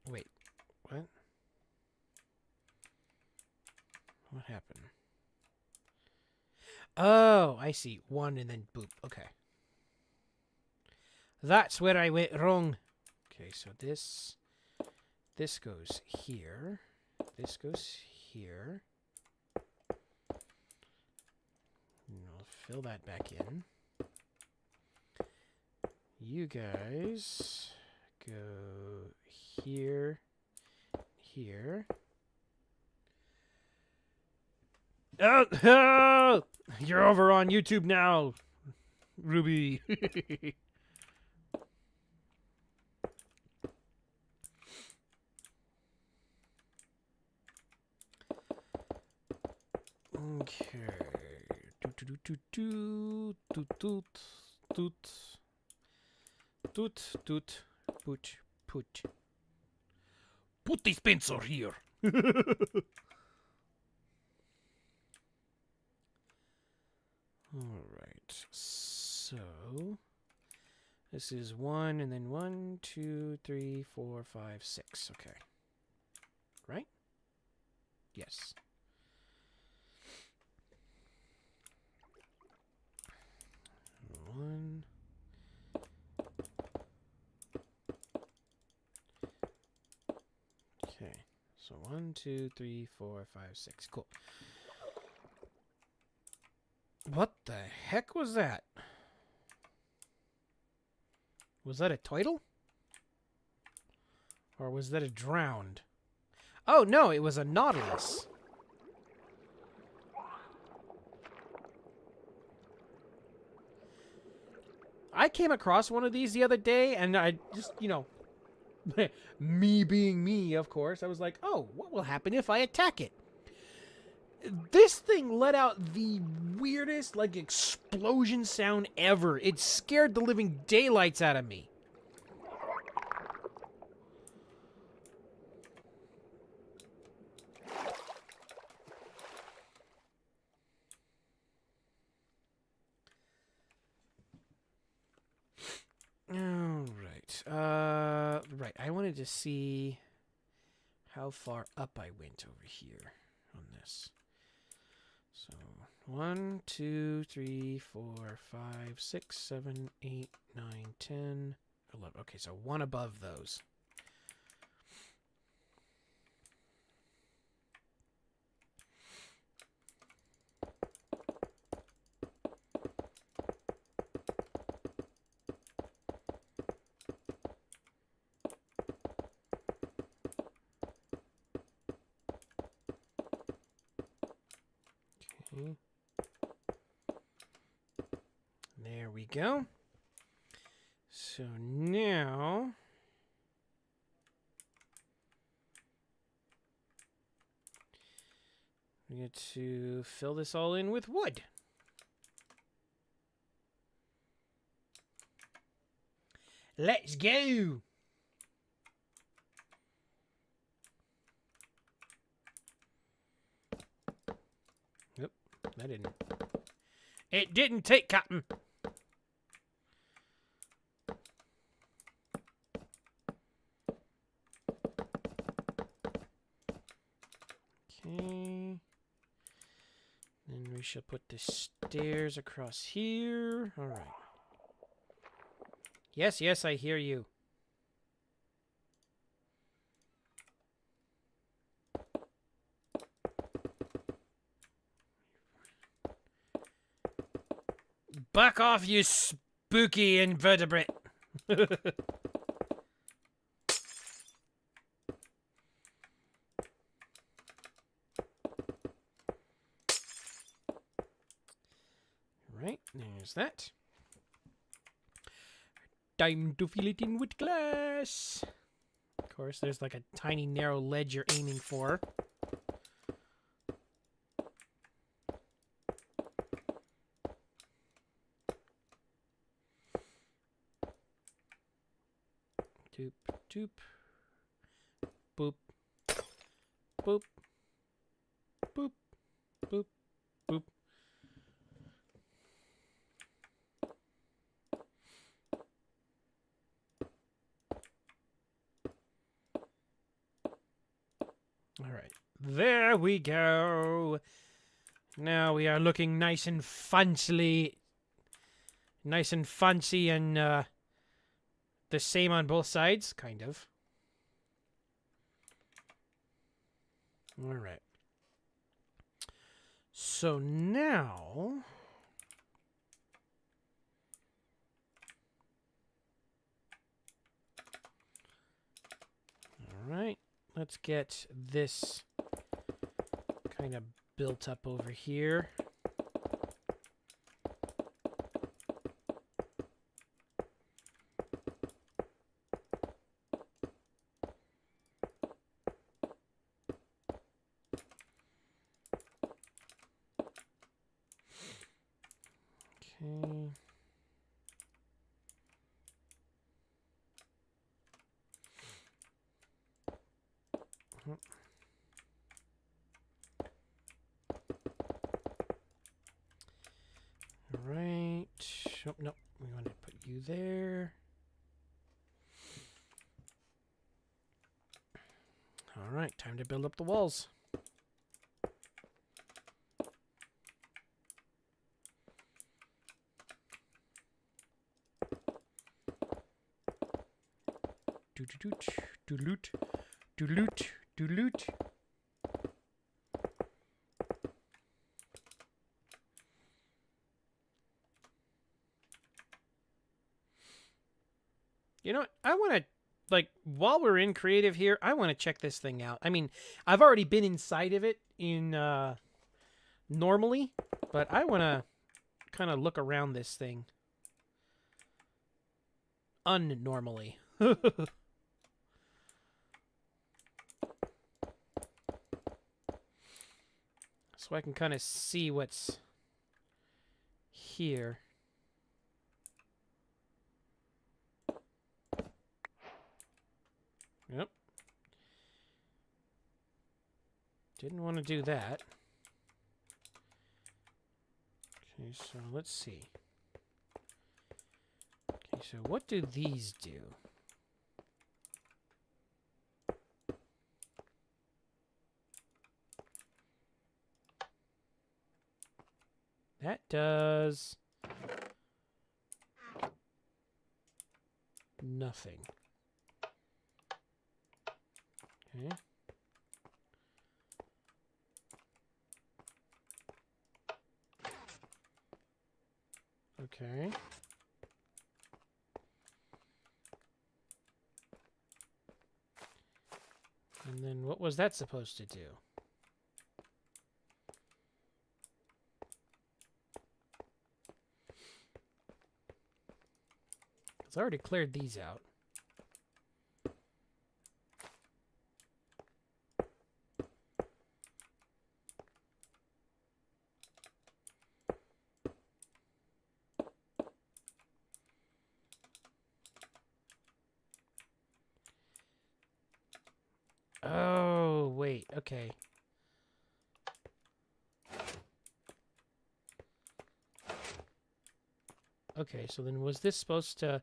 Wait. What? What happened? Oh, I see. 1 and then boop. Okay. That's where I went wrong. Okay, so this goes here. This goes here. And I'll fill that back in. You guys go here, here. Oh, you're over on YouTube now, Ruby. Okay. Toot. Put this pencil here. All right. So this is 1 and then 1, 2, 3, 4, 5, 6. Okay. Right? Yes. One. Okay. So 1, 2, 3, 4, 5, 6. Cool. What the heck was that? Was that a turtle? Or was that a drowned? Oh, no, it was a nautilus. I came across one of these the other day, and I just, you know, me being me, of course, I was like, oh, what will happen if I attack it? This thing let out the weirdest, like, explosion sound ever. It scared the living daylights out of me. All right. Right. I wanted to see how far up I went over here on this. So 1, 2, 3, 4, 5, 6, 7, 8, 9, 10, 11. Okay, so 1 above those. Okay. There we go. So now we get to fill this all in with wood. Let's go. Yep, that didn't. It didn't take, Captain. Okay. Then we shall put the stairs across here. All right. Yes, yes, I hear you. Back off, you spooky invertebrate. Alright, there's that. Time to fill it in with glass. Of course, there's like a tiny narrow ledge you're aiming for. Doop, doop. Boop. Boop. Boop. Boop. Boop. All right. There we go. Now we are looking nice and fancy. Nice and fancy and the same on both sides, kind of. All right. So now... All right. Let's get this kind of built up over here. Okay. All right. Oh, no, we want to put you there. All right, time to build up the walls. Do-do-doot, do-loot, do-loot, do-loot. You know what? I want to, like, while we're in creative here, I want to check this thing out. I mean, I've already been inside of it in normally, but I want to kind of look around this thing unnormally. So I can kind of see what's here. Yep. Didn't want to do that. Okay, so let's see. Okay, so what do these do? That does nothing. Okay. Okay. And then what was that supposed to do? It's already cleared these out. Oh, wait, okay. Okay, so then was this supposed to...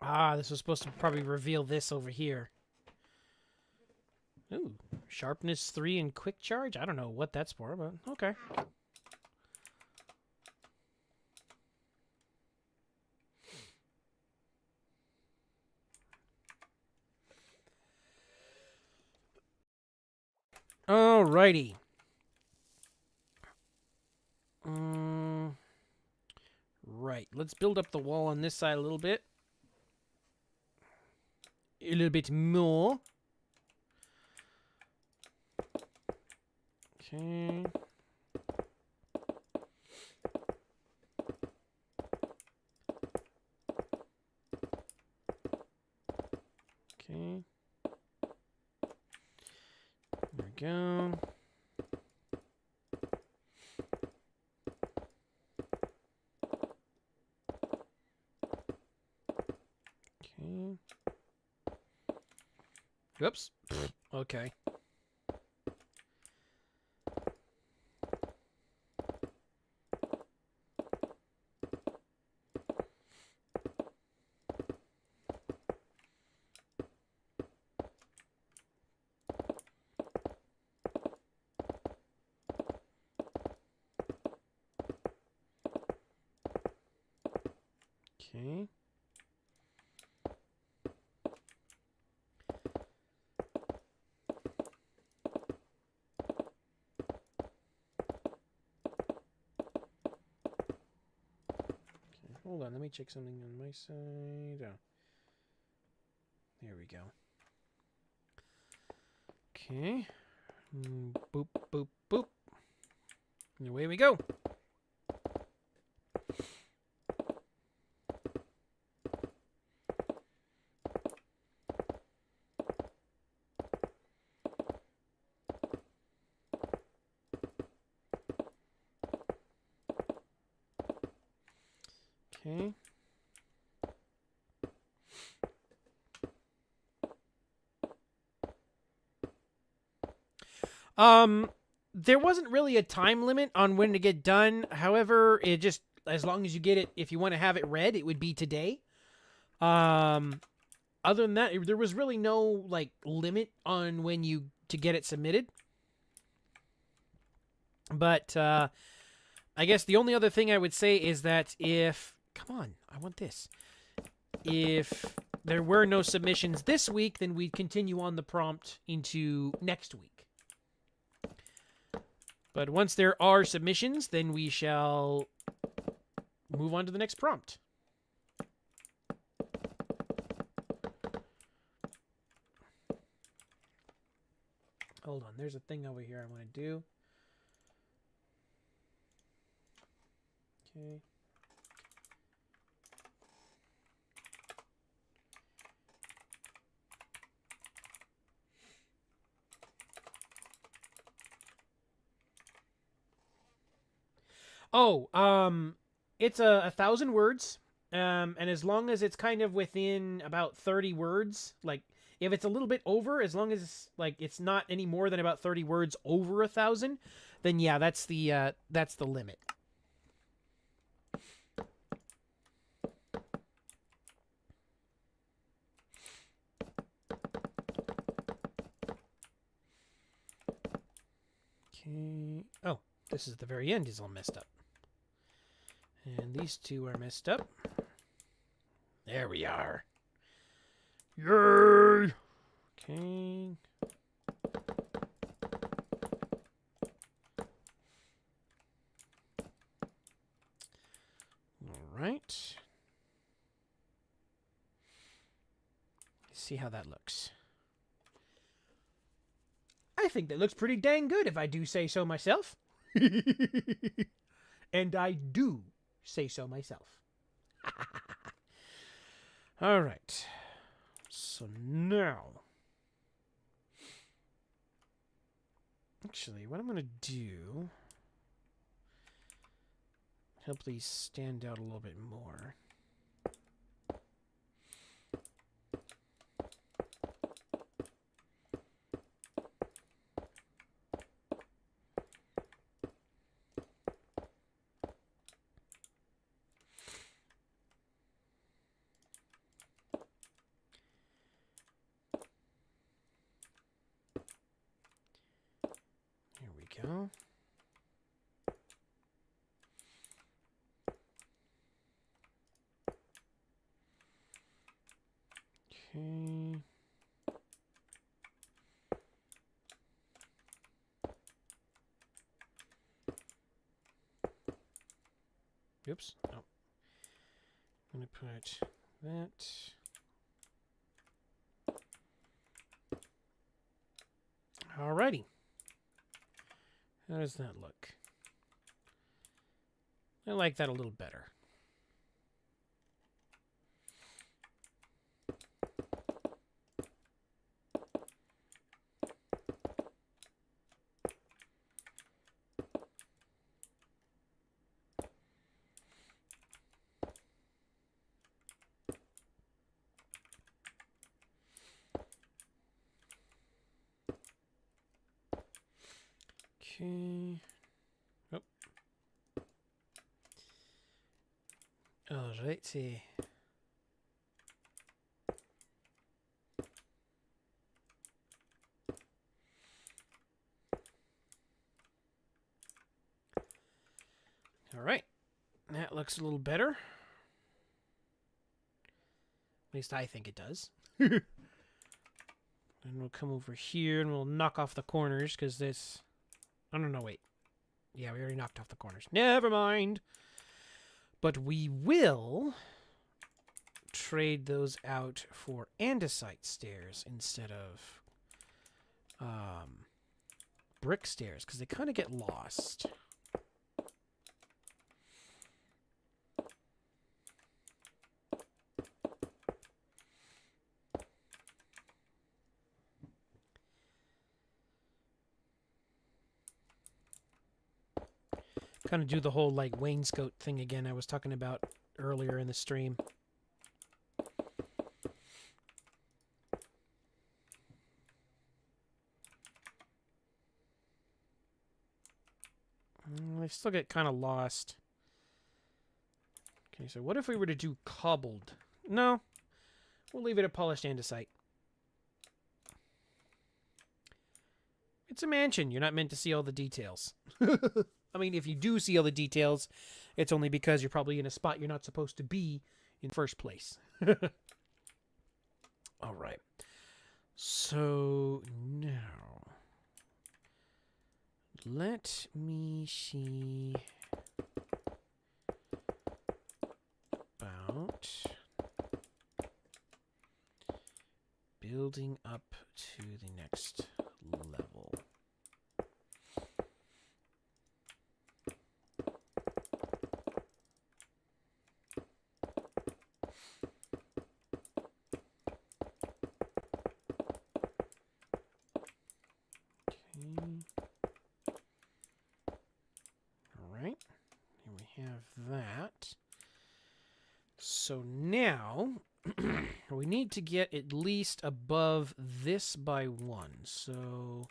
Ah, this was supposed to probably reveal this over here. Ooh, sharpness 3 and quick charge? I don't know what that's for, but okay. Alrighty. Right, let's build up the wall on this side a little bit. A little bit more. Okay. go. Okay. Whoops. Okay. Okay. Hold on, let me check something on my side. Oh. There we go. Okay. Boop, boop, boop. And away we go. Okay. There wasn't really a time limit on when to get done. However, it just, as long as you get it, if you want to have it read, it would be today. Other than that, there was really no like limit on when you to get it submitted. But I guess the only other thing I would say is that if, come on, I want this. If there were no submissions this week, then we'd continue on the prompt into next week. But once there are submissions, then we shall move on to the next prompt. Hold on, there's a thing over here I want to do. Okay. Oh, it's 1,000 words, and as long as it's kind of within about 30 words, like if it's a little bit over, as long as it's, like it's not any more than about 30 words over 1,000, then yeah, that's the limit. Okay. Oh, this is the very end is all messed up. And these two are messed up. There we are. Yay! Okay. All right. Let's see how that looks. I think that looks pretty dang good if I do say so myself. And I do say so myself. All right. So now, actually, what I'm going to do, help these stand out a little bit more. Go. Okay. Oops. No. I'm going to put that. Alrighty. How does that look? I like that a little better. Okay. Oh. Alrighty. Alright. That looks a little better. At least I think it does. And we'll come over here and we'll knock off the corners because this... I don't know, wait. Yeah, we already knocked off the corners. Never mind. But we will trade those out for andesite stairs instead of brick stairs because they kind of get lost. Kind of do the whole like wainscot thing again I was talking about earlier in the stream. I still get kind of lost. Okay, so what if we were to do cobbled? No, we'll leave it at polished andesite. It's a mansion. You're not meant to see all the details. I mean, if you do see all the details, it's only because you're probably in a spot you're not supposed to be in the first place. All right. So now, let me see about building up to the next level. Alright, here we have that. So now, we need to get at least above this by 1. So,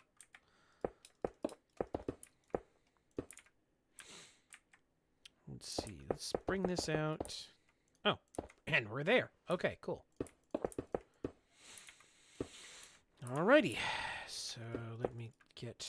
let's see, let's bring this out. Oh, and we're there. Okay, cool. Alrighty, so let me get...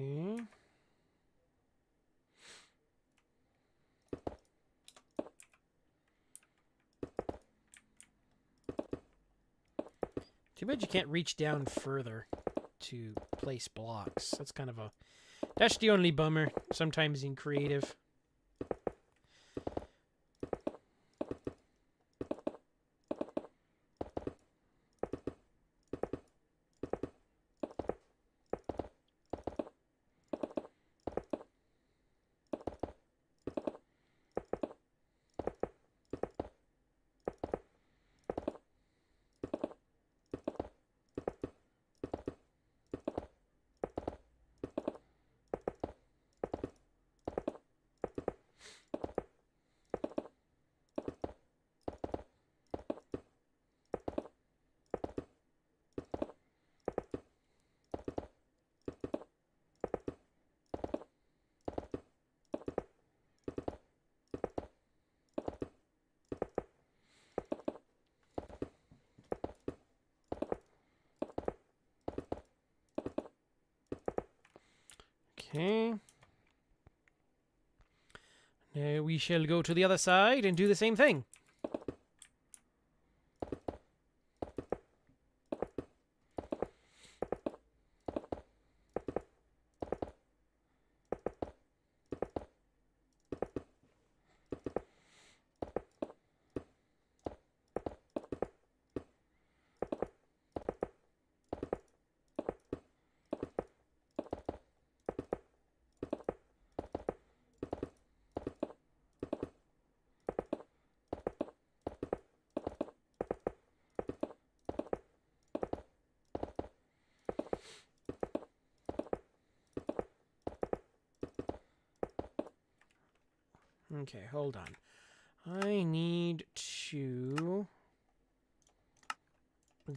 Okay. Too bad you can't reach down further to place blocks. That's kind of a... That's the only bummer, sometimes in creative. Okay. Now we shall go to the other side and do the same thing. Okay, hold on. I need to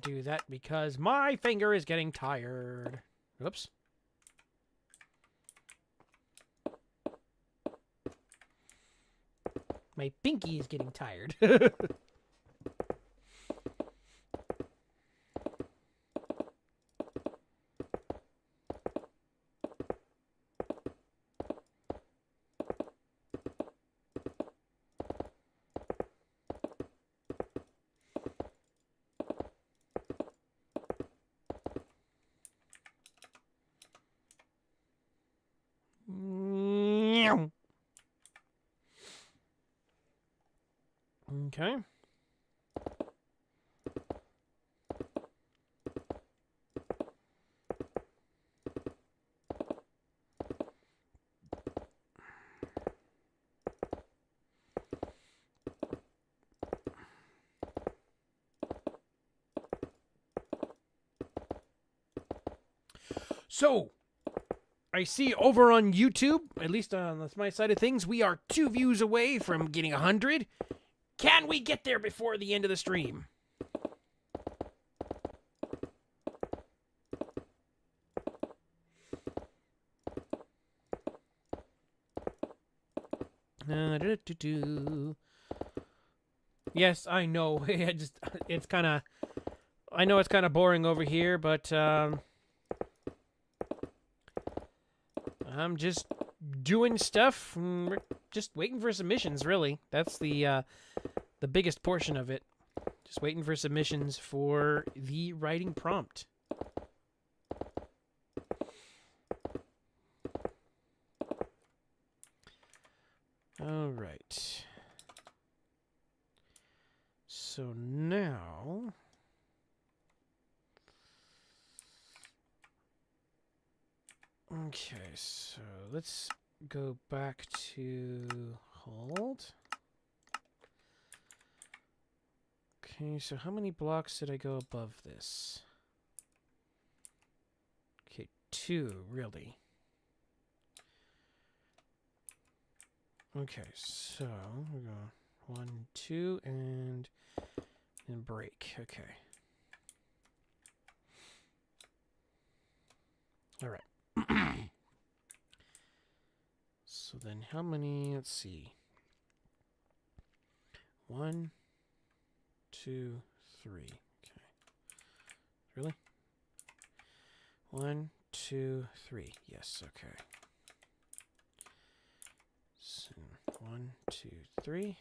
do that because my finger is getting tired. Oops. My pinky is getting tired. Okay. So, I see over on YouTube, at least on my side of things, we are 2 views away from getting 100. Can we get there before the end of the stream? Yes, I know. It's kind of, I know it's kind of boring over here, but I'm just doing stuff. We're just waiting for submissions, really. That's the biggest portion of it. Just waiting for submissions for the writing prompt. All right. So now... Okay, so let's go back to hold. Okay, so how many blocks did I go above this? Okay, 2, really. Okay, so we're going 1, 2, and break. Okay. All right. So then how many, let's see. 1, 2, 3. Okay. Really? 1, 2, 3. Yes, okay. So 1, 2, 3.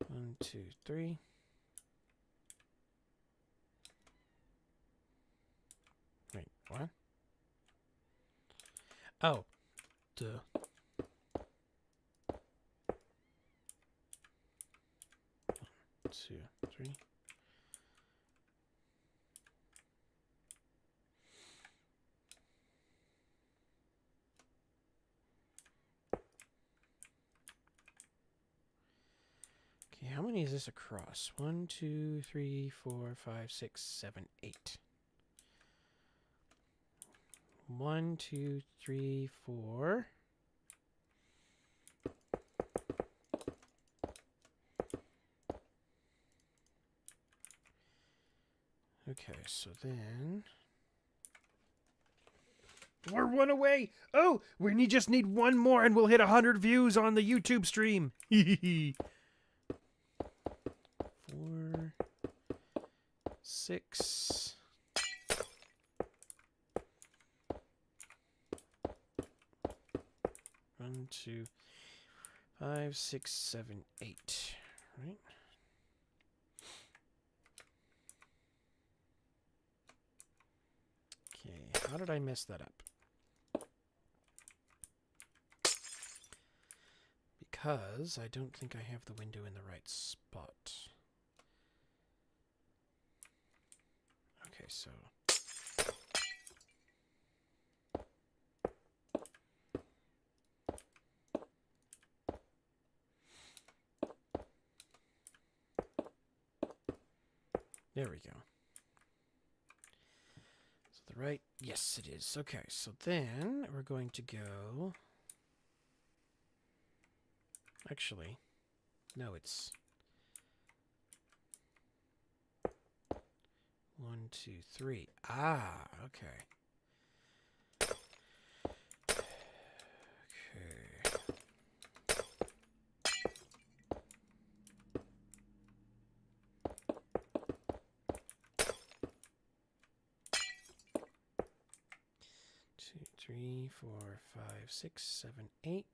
1, 2, 3. Wait, what? Oh. Duh. 2, 3. Okay, how many is this across? 1, 2, 3, 4, 5, 6, 7, 8. 1, 2, 3, 4. Okay, so then we're 1 away. Oh, we just need 1 more and we'll hit 100 views on the YouTube stream. 4, 6. 1, 2, 5, 6, 7, 8. Right? Okay, how did I mess that up? Because I don't think I have the window in the right spot. Okay, so... There we go. So the right... Yes, it is. Okay, so then we're going to go... Actually, no, it's... 1, 2, 3. Ah, okay. Okay. 2, 3, 4, 5, 6, 7, 8.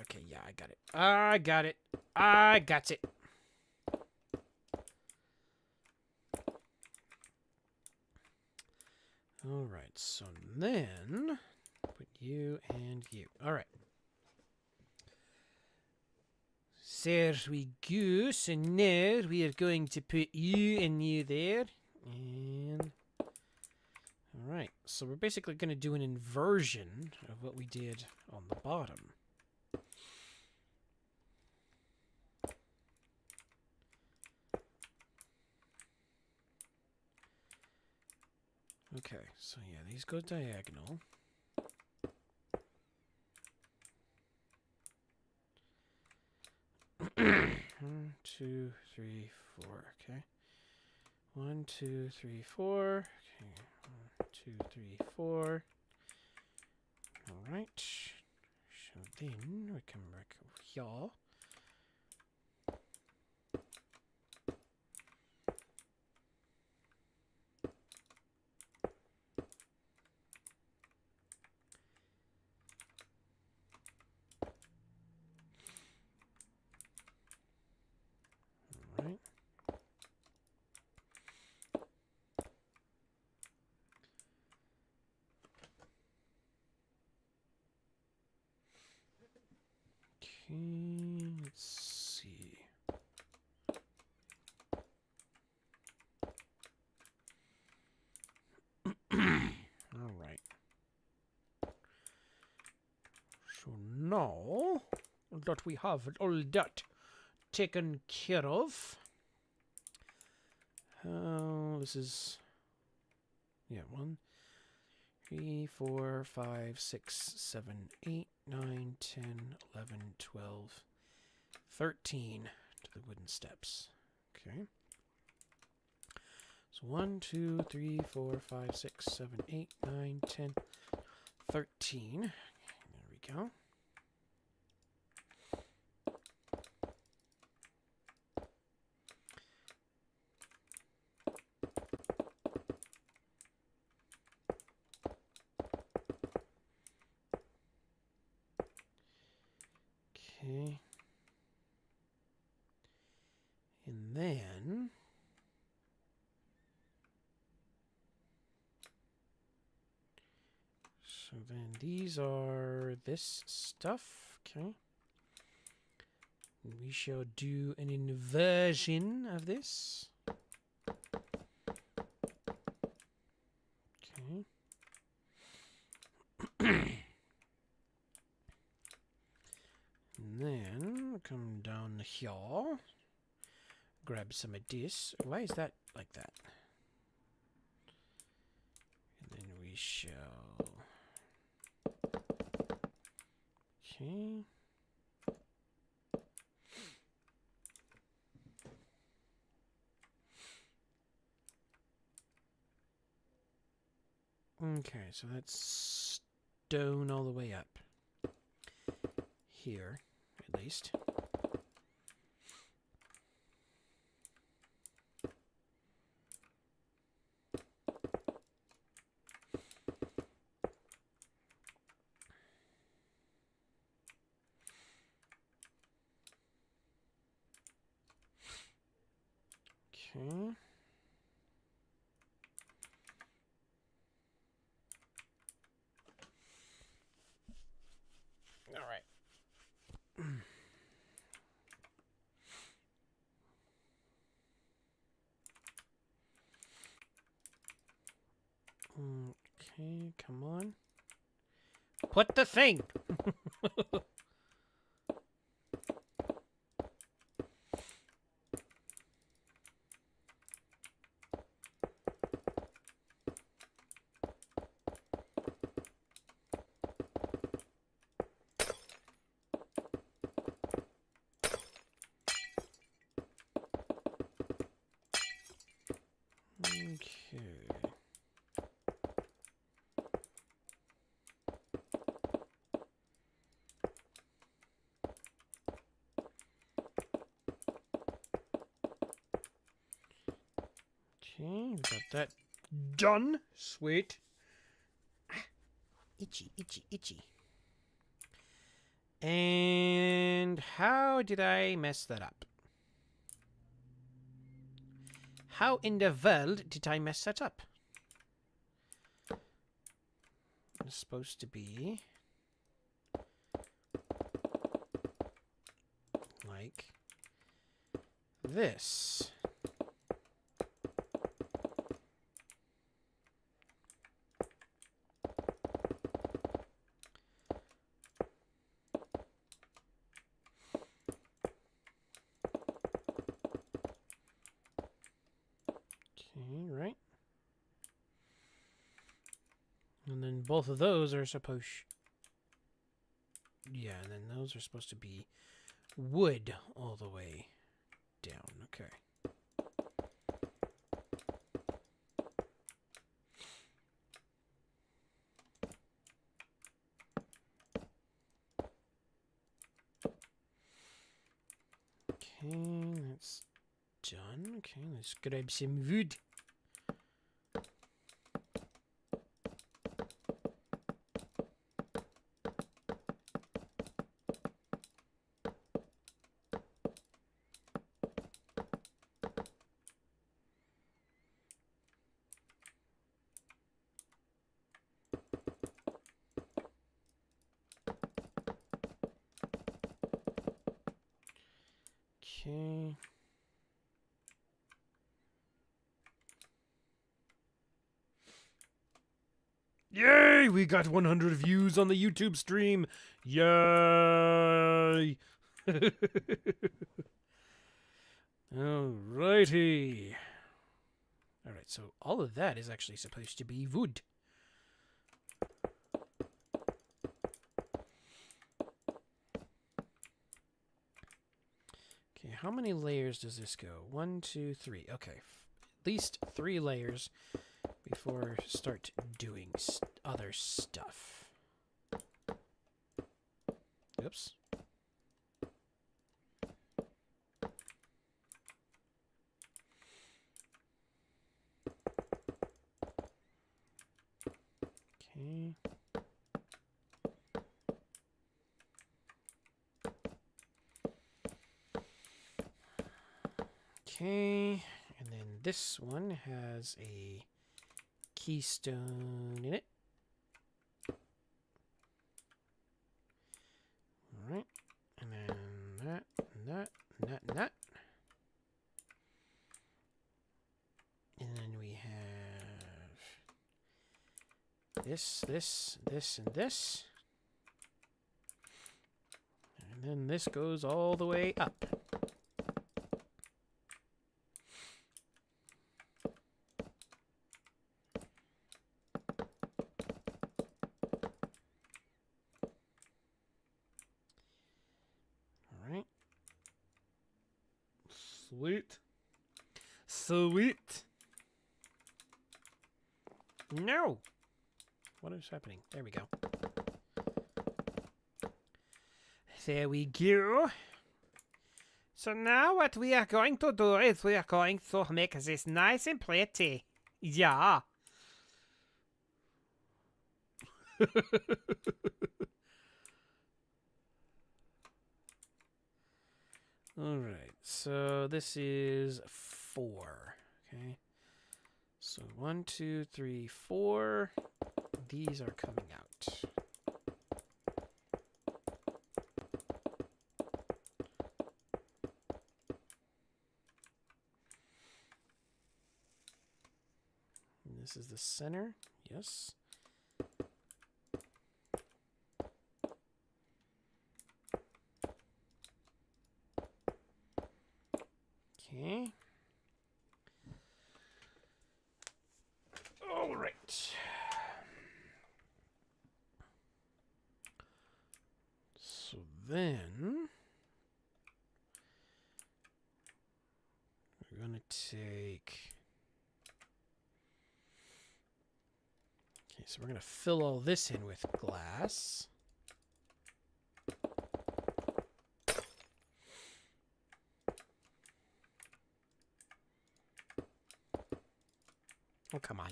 Okay, yeah, I got it. I got it. I got it. All right, so then put you and you. All right. There we go. So now we are going to put you and you there. And all right, so we're basically going to do an inversion of what we did on the bottom. Okay, so yeah, these go diagonal. 1, 2, 3, 4. Okay. 1, 2, 3, 4. Okay. 1, 2, 3, 4. All right. So then we come back over here. All right. Okay, let's see. All right. So now that we have all that taken care of, this is, yeah, 1, 3, 4, 5, 6, 7, 8, 9, 10, 11, 12, 13 to the wooden steps. Okay. So 1, 2, 3, 4, 5, 6, 7, 8, 9, 10, 13. There we go. Okay. And then so then these are this stuff, okay? We shall do an inversion of this. Okay. And then come down here. Grab some of this. Why is that like that? And then we shall... Okay. Okay, so that's stone all the way up. Here, at least. Okay. All right. Okay, come on. Put the thing. Okay. Okay, got that done. Sweet. Itchy, itchy, itchy. And how did I mess that up? How in the world did I mess that up? It's supposed to be like this. Okay, right. And then both of those are supposed... Yeah, and then those are supposed to be wood all the way down. Okay. Okay, that's done. Okay, let's grab some wood. Okay. Yay! We got 100 views on the YouTube stream. Yay! Alrighty. Alright, so all of that is actually supposed to be wood. Okay, how many layers does this go? 1, 2, 3. Okay, at least 3 layers before start doing other stuff. Oops. Okay. Okay, and then this one has a keystone in it. Alright, and then that, and that, and that, and that. And then we have this, this, this, and this. And then this goes all the way up. Alright. Sweet. Sweet. No! What is happening? There we go. There we go. So now what we are going to do is we are going to make this nice and pretty. Yeah. Alright, so this is 4. Okay. So 1, 2, 3, 4. These are coming out. And this is the center. Yes. Okay. All right. So then we're going to take... Okay, so we're going to fill all this in with glass. Oh, come on.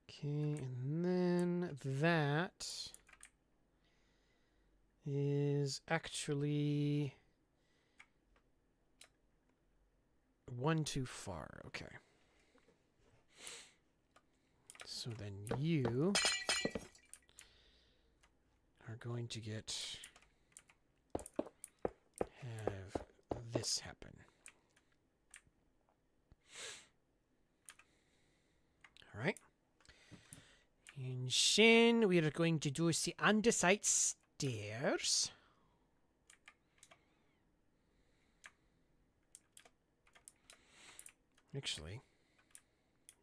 Okay, and then that is actually one too far. Okay. So then you are going to have this happen. All right. And then we are going to do the andesite stairs. Actually,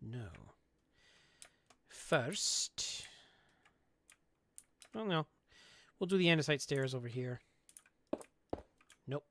no. First, well, no. We'll do the andesite stairs over here. Nope.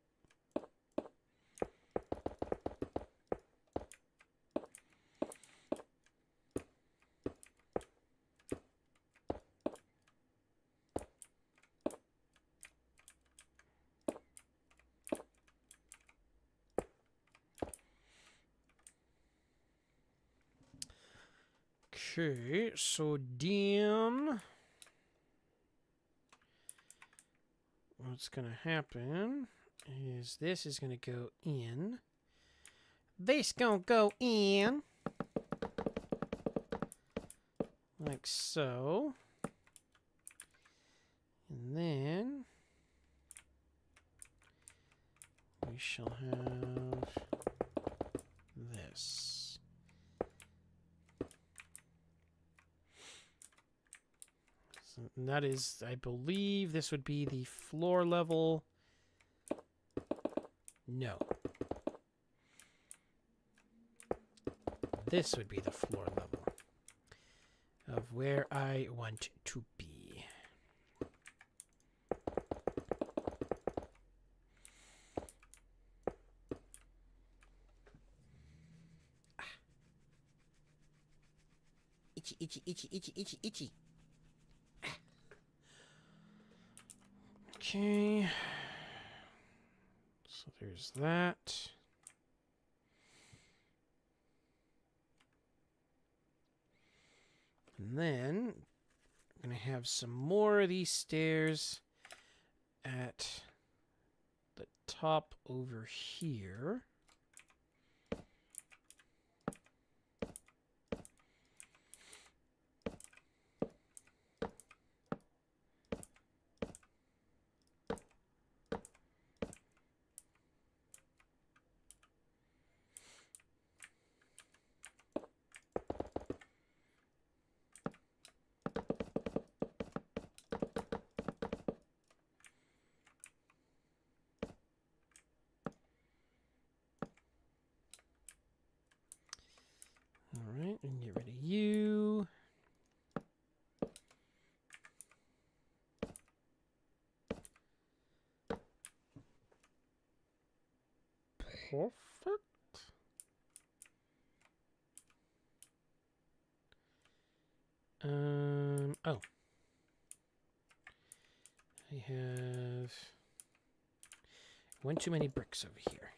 Okay, so then what's going to happen is this is going to go in. This going to go in. Like so. And then we shall have this. And that is, I believe, this would be the floor level. No. This would be the floor level of where I want to be. Ah. Itchy, itchy, itchy, itchy, itchy, itchy. Okay, so there's that. And then I'm going to have some more of these stairs at the top over here. Alright, and get rid of you. Perfect. Oh. I have one too many bricks over here.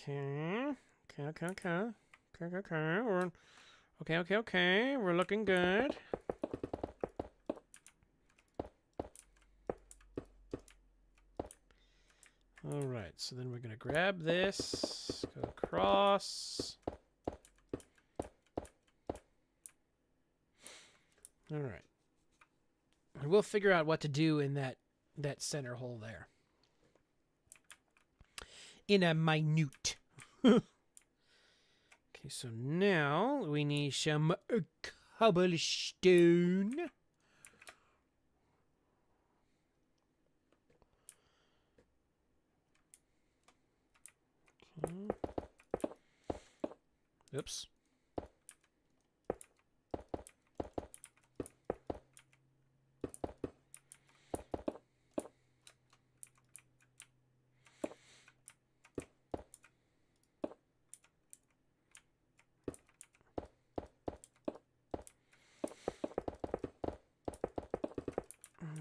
Okay. Okay. We're looking good. All right. So then we're going to grab this, go across. All right. And we'll figure out what to do in that center hole there. In a minute. Okay, so now we need some cobblestone. Okay. Oops.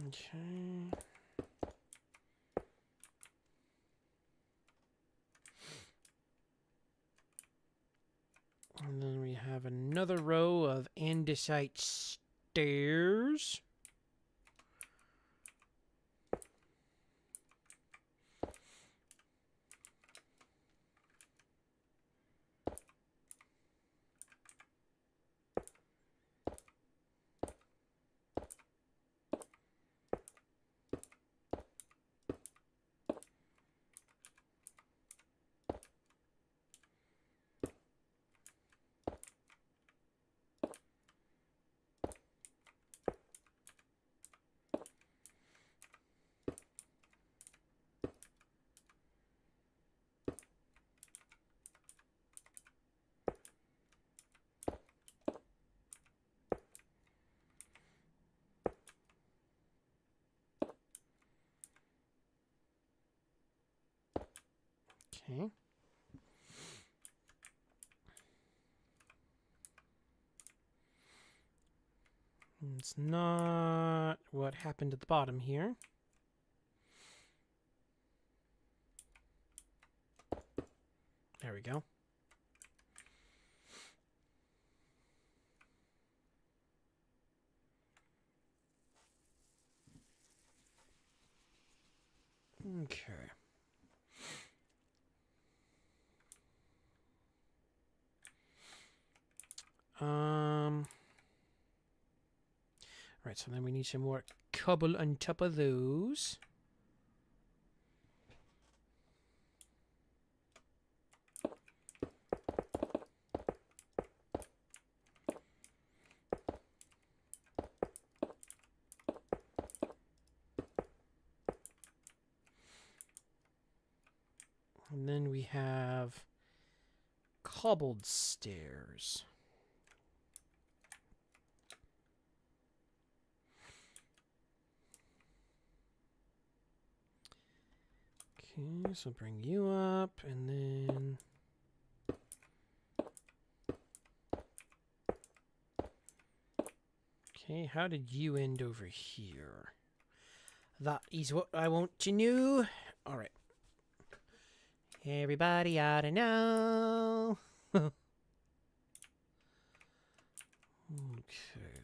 Okay. And then we have another row of andesite stairs. Okay. It's not what happened at the bottom here. There we go. Okay. Right, so then we need some more cobble on top of those. And then we have cobbled stairs. Okay, so bring you up, and then... Okay, how did you end over here? That is what I want to know. Alright. Everybody ought to know. Okay,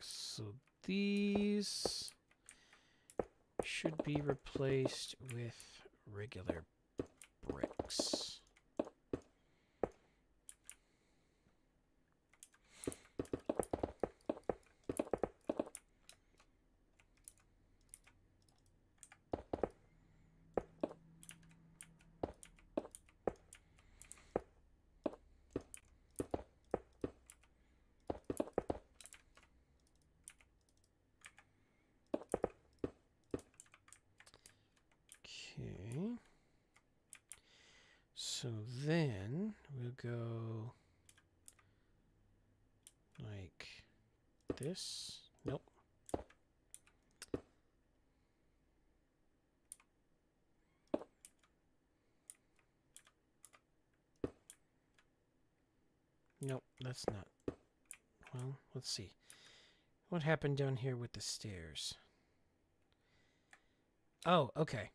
so these should be replaced with regular bricks. Okay. So then we'll go like this. Nope. Nope, that's not. Well, let's see. What happened down here with the stairs? Oh, okay.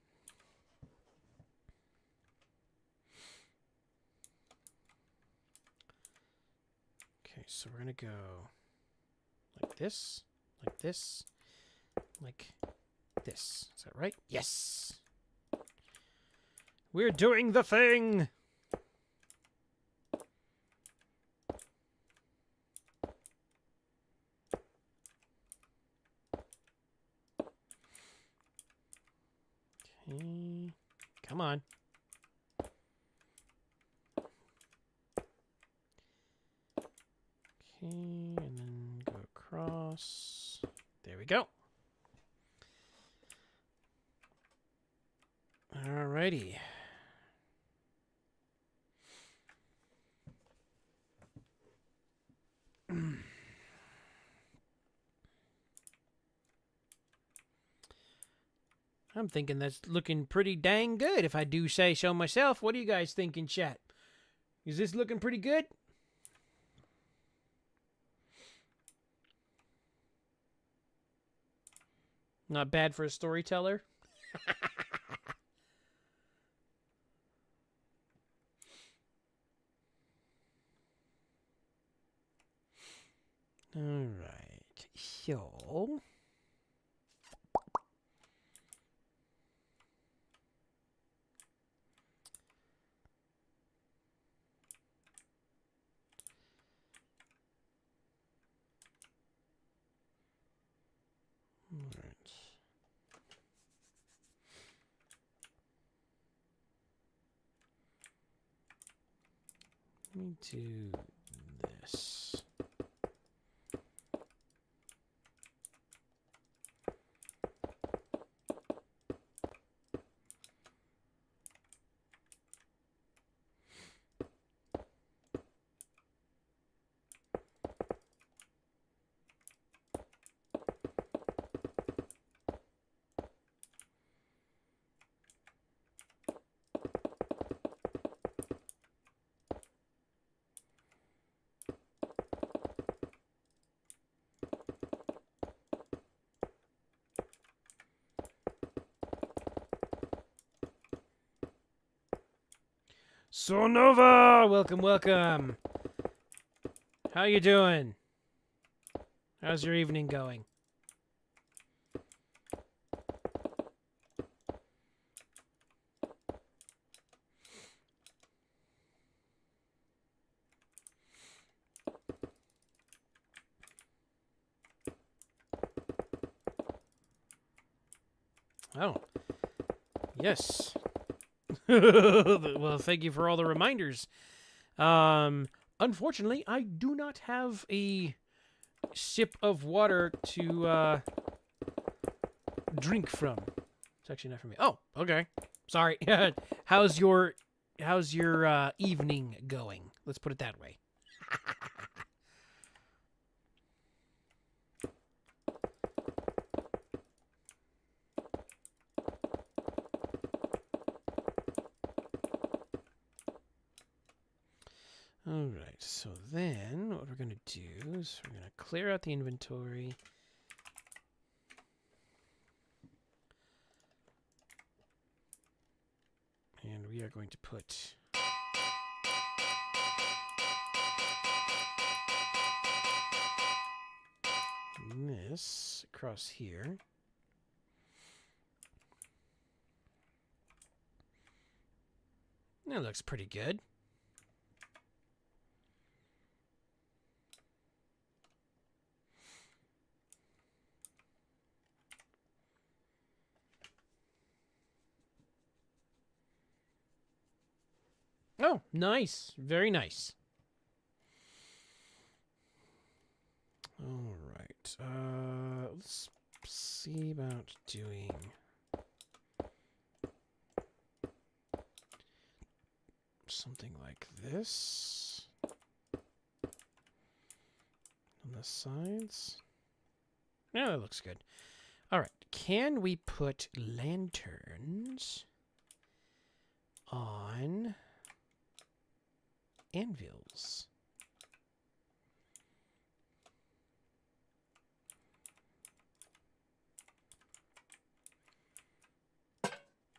so we're going to go like this, like this, like this. Is that right? Yes! We're doing the thing! Okay. Come on. Okay, and then go across. There we go. Alrighty. I'm thinking that's looking pretty dang good, if I do say so myself. What do you guys think in chat? Is this looking pretty good? Not bad for a storyteller. All right. So... all right. Let me do this. Sonova! Welcome, welcome. How you doing? How's your evening going? Oh. Yes. Well, thank you for all the reminders. Unfortunately, I do not have a sip of water to drink from. It's actually not for me. Oh, okay. Sorry. How's your evening going? Let's put it that way. Alright, so then what we're going to do is we're going to clear out the inventory. And we are going to put this across here. That looks pretty good. Oh, nice. Very nice. All right. Let's see about doing something like this on the sides. Yeah, that looks good. All right. Can we put lanterns on anvils?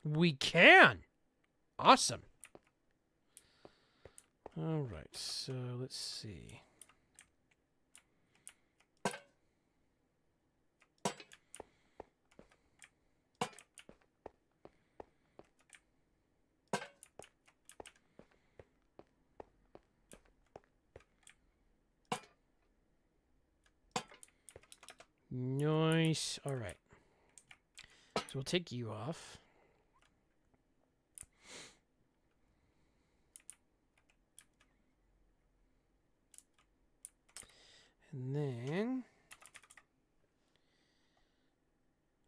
We can! Awesome. All right, so let's see. Nice. All right. So we'll take you off. And then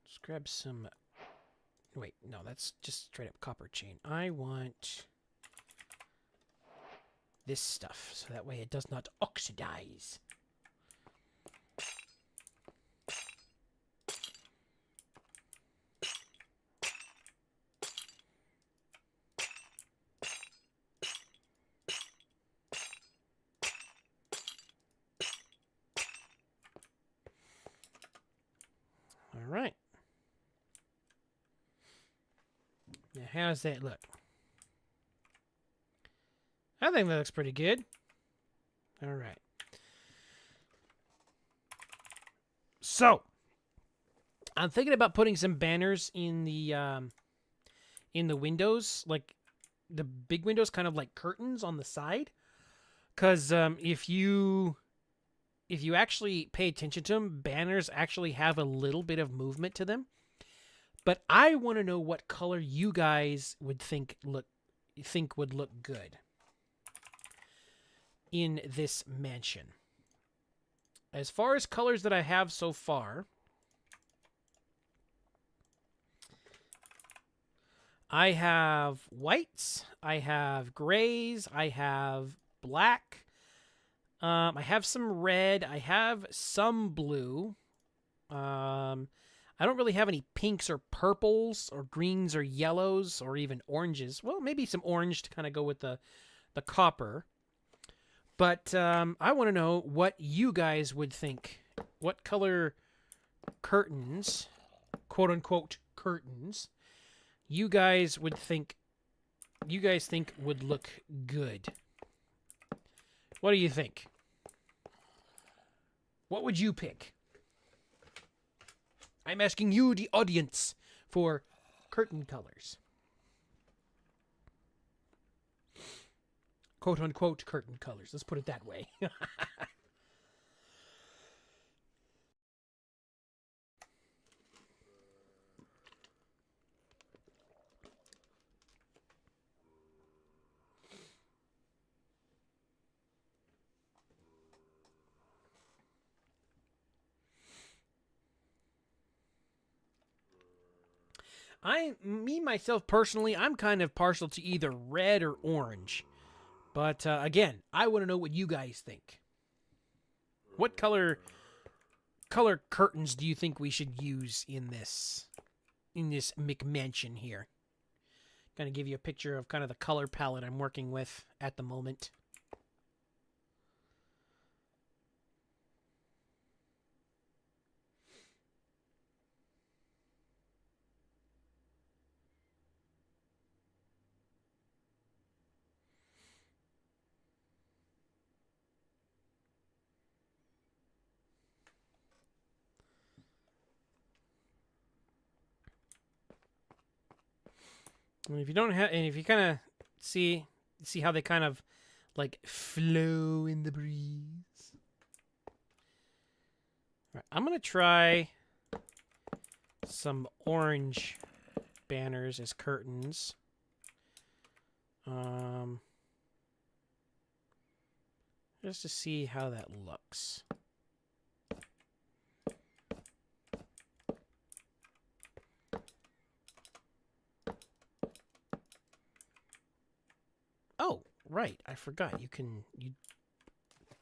let's grab some. Wait, no, that's just straight up copper chain. I want this stuff so that way it does not oxidize. All right. Now, how's that look? I think that looks pretty good. All right. So, I'm thinking about putting some banners in the windows, like the big windows, kind of like curtains on the side. Because if you actually pay attention to them, banners actually have a little bit of movement to them. But I want to know what color you guys would think would look good in this mansion. As far as colors that I have so far, I have whites, I have grays, I have black, I have some red, I have some blue. I don't really have any pinks or purples or greens or yellows or even oranges. Well, maybe some orange to kind of go with the copper. But I want to know what you guys would think. What color curtains, quote unquote curtains, you guys think would look good. What do you think? What would you pick? I'm asking you, the audience, for curtain colors. Quote unquote curtain colors. Let's put it that way. Myself personally, I'm kind of partial to either red or orange. But again, I want to know what you guys think. What color curtains do you think we should use in this McMansion here? Going to give you a picture of kind of the color palette I'm working with at the moment. And if you don't have, and if you kind of see how they kind of like flow in the breeze. All right, I'm gonna try some orange banners as curtains. Just to see how that looks. Oh, right. I forgot. You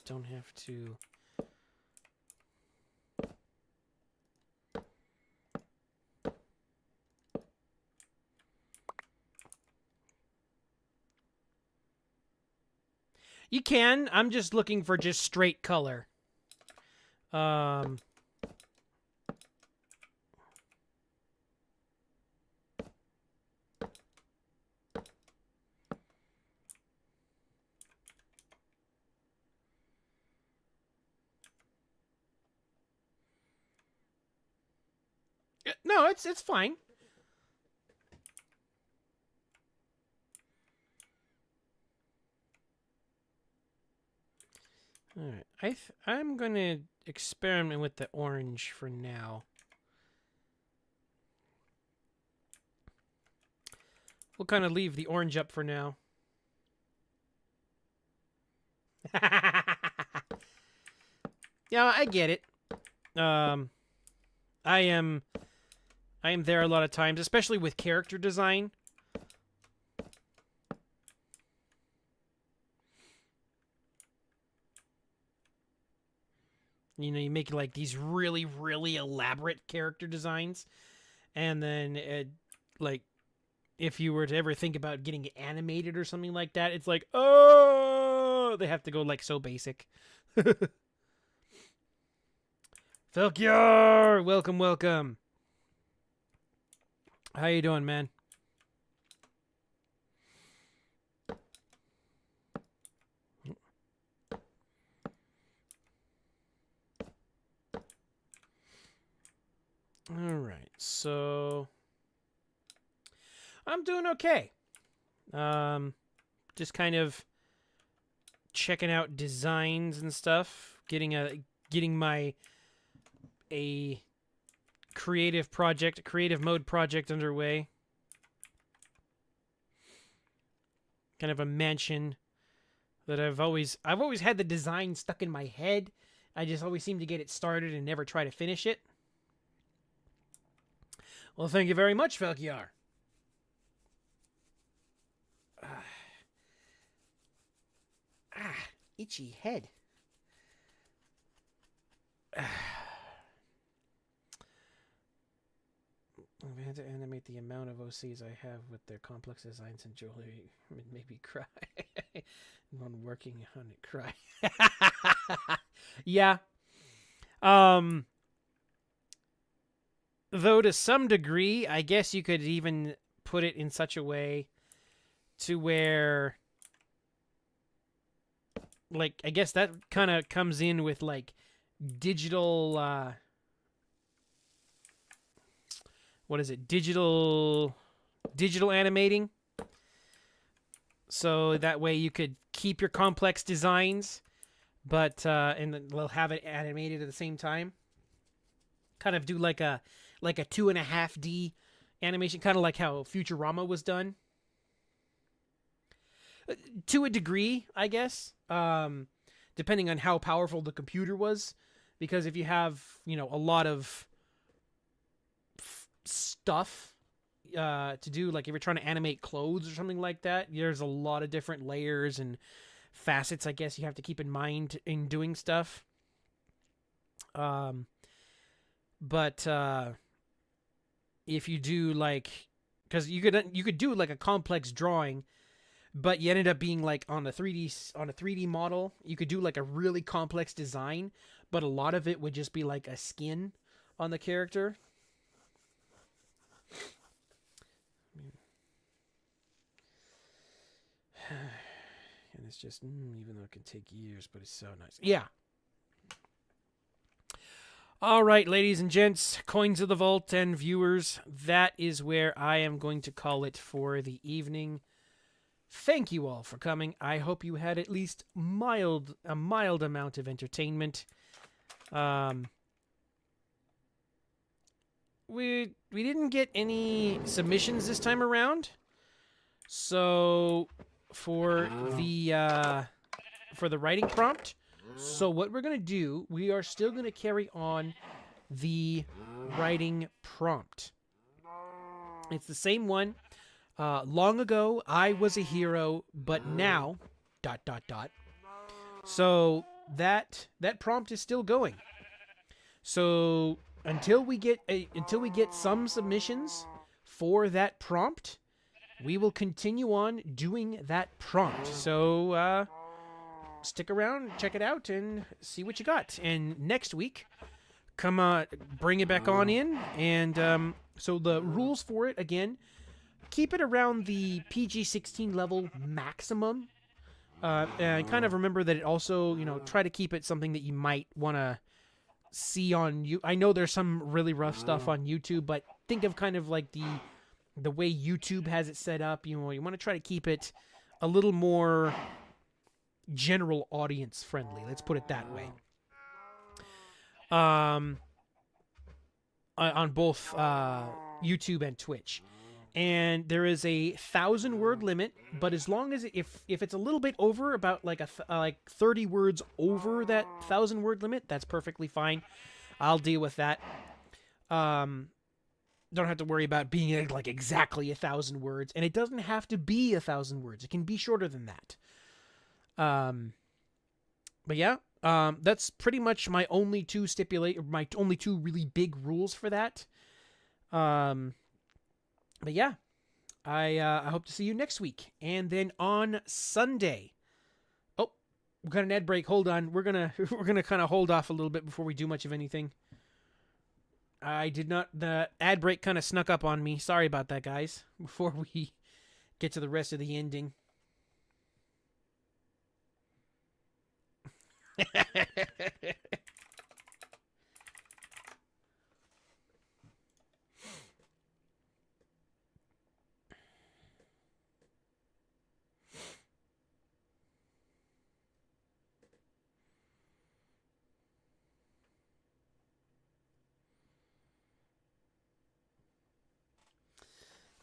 don't have to. You can. I'm just looking for just straight color. No, it's fine. All right. I'm going to experiment with the orange for now. We'll kind of leave the orange up for now. Yeah, I get it. I am there a lot of times, especially with character design. You know, you make like these really, really elaborate character designs, and then like if you were to ever think about getting it animated or something like that, it's like, oh, they have to go like so basic. Felkiar, welcome, welcome. How you doing, man? All right, so I'm doing okay. Just kind of checking out designs and stuff, getting a creative mode project underway. Kind of a mansion that I've always had the design stuck in my head. I just always seem to get it started and never try to finish it. Well, thank you very much, Felkiar. Itchy head. I've had to animate the amount of OCs I have with their complex designs and jewelry. It made me cry. One working on it, cry. Yeah. Though to some degree, I guess you could even put it in such a way to where, like, I guess that kind of comes in with like digital, what is it? Digital animating. So that way you could keep your complex designs, but and then we'll have it animated at the same time. Kind of do like a 2.5D animation, kind of like how Futurama was done. To a degree, I guess, depending on how powerful the computer was. Because if you have, you know, a lot of stuff to do, like if you're trying to animate clothes or something like that, there's a lot of different layers and facets, I guess, you have to keep in mind in doing stuff. But if you do like, because you could do like a complex drawing, but you ended up being like on a 3D model, you could do like a really complex design, but a lot of it would just be like a skin on the character. And it's just, even though it can take years, but it's so nice. Yeah. All right, ladies and gents, Coins of the Vault and viewers, that is where I am going to call it for the evening. Thank you all for coming. I hope you had at least a mild amount of entertainment. We didn't get any submissions this time around, so for the writing prompt. So what we're going to do, we are still going to carry on the writing prompt. It's the same one. Long ago, I was a hero, but now, ... So that prompt is still going. So until we get some submissions for that prompt, we will continue on doing that prompt. So stick around, check it out, and see what you got. And next week, bring it back on in. And so the rules for it, again, keep it around the PG-16 level maximum. And kind of remember that it also, try to keep it something that you might want to see on you. I know there's some really rough stuff on YouTube, but think of kind of like the way YouTube has it set up. You want to try to keep it a little more general audience friendly. Let's put it that way. On both YouTube and Twitch. And there is a 1,000-word limit, but as long as if it's a little bit over, about like like 30 words over that 1,000-word limit, that's perfectly fine. I'll deal with that. Don't have to worry about being like exactly 1,000 words, and it doesn't have to be 1,000 words. It can be shorter than that. But yeah, that's pretty much my only two really big rules for that. But yeah, I hope to see you next week. And then on Sunday, oh, we got an ad break. Hold on, we're gonna kind of hold off a little bit before we do much of anything. I did not. The ad break kind of snuck up on me. Sorry about that, guys. Before we get to the rest of the ending.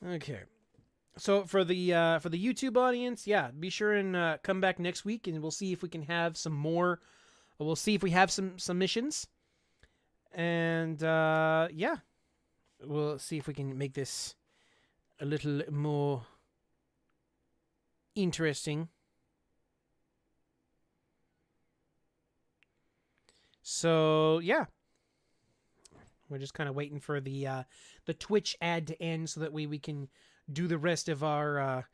Okay. So for the YouTube audience, yeah, be sure and come back next week, and we'll see if we can have some more. We'll see if we have some submissions, and yeah, we'll see if we can make this a little more interesting. So yeah, we're just kind of waiting for the Twitch ad to end so that way we can do the rest of our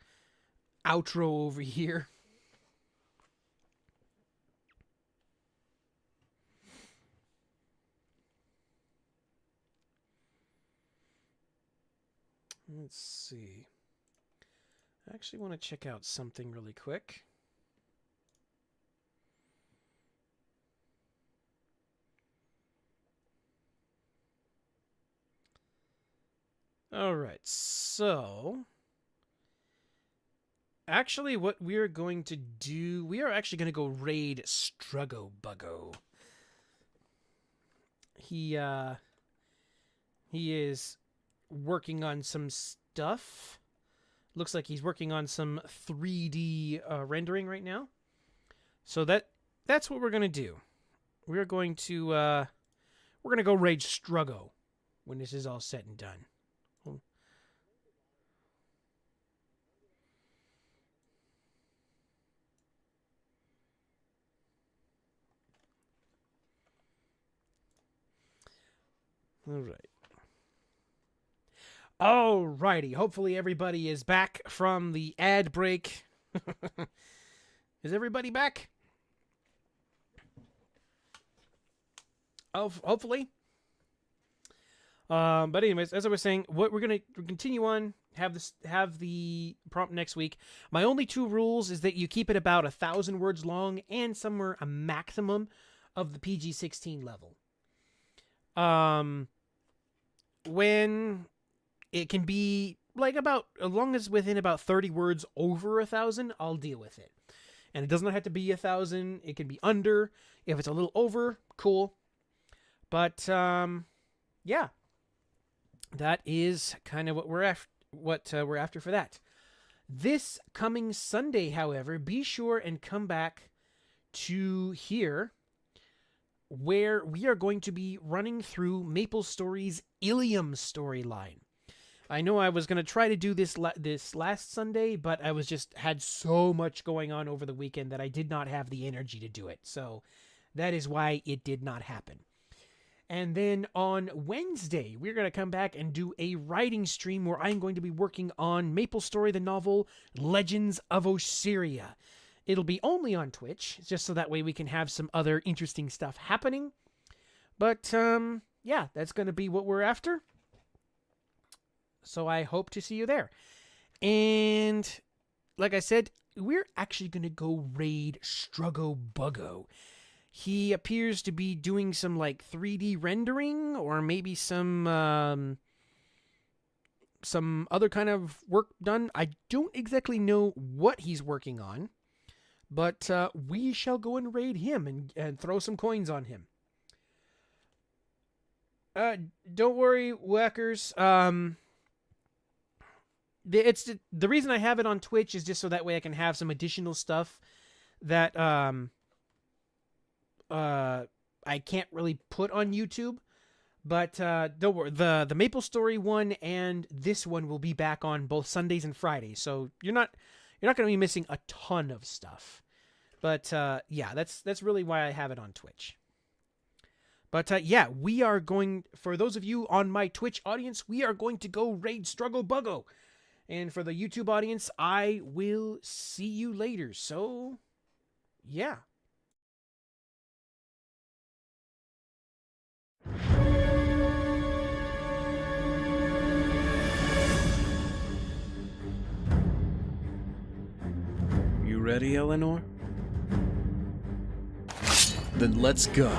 outro over here. Let's see. I actually want to check out something really quick. Alright, so actually what we're going to do, we are actually going to go raid Struggobuggo. He is working on some stuff. Looks like he's working on some 3D rendering right now. So that's what we're going to do. We're going to go raid Struggo when this is all said and done. Alrighty. Hopefully everybody is back from the ad break. Is everybody back? Hopefully. But anyways, as I was saying, what we're gonna continue on, have the prompt next week. My only two rules is that you keep it about 1,000 words long and somewhere a maximum of the PG-16 level. When it can be like about, as long as within about 30 words over 1,000, I'll deal with it. And it does not have to be 1,000. It can be under. If it's a little over, cool. But yeah, that is kind of what we're after. We're after for that. This coming Sunday, however, be sure and come back to here, where we are going to be running through MapleStory's Ilium storyline. I know I was going to try to do this last Sunday, but I had so much going on over the weekend that I did not have the energy to do it. So that is why it did not happen. And then on Wednesday, we're going to come back and do a writing stream where I'm going to be working on MapleStory, the novel Legends of Osyria. It'll be only on Twitch, just so that way we can have some other interesting stuff happening. But, yeah, that's going to be what we're after. So I hope to see you there. And, like I said, we're actually going to go raid Struggobuggo. He appears to be doing some, like, 3D rendering, or maybe some other kind of work done. I don't exactly know what he's working on. But we shall go and raid him and throw some coins on him. Don't worry, whackers. It's the reason I have it on Twitch is just so that way I can have some additional stuff that I can't really put on YouTube. But don't worry, the Maple Story one and this one will be back on both Sundays and Fridays. So you're not going to be missing a ton of stuff. But yeah, that's really why I have it on Twitch. But yeah, we are going, for those of you on my Twitch audience, we are going to go raid Struggle Buggo. And for the YouTube audience, I will see you later. So, yeah. You ready, Eleanor? Then let's go.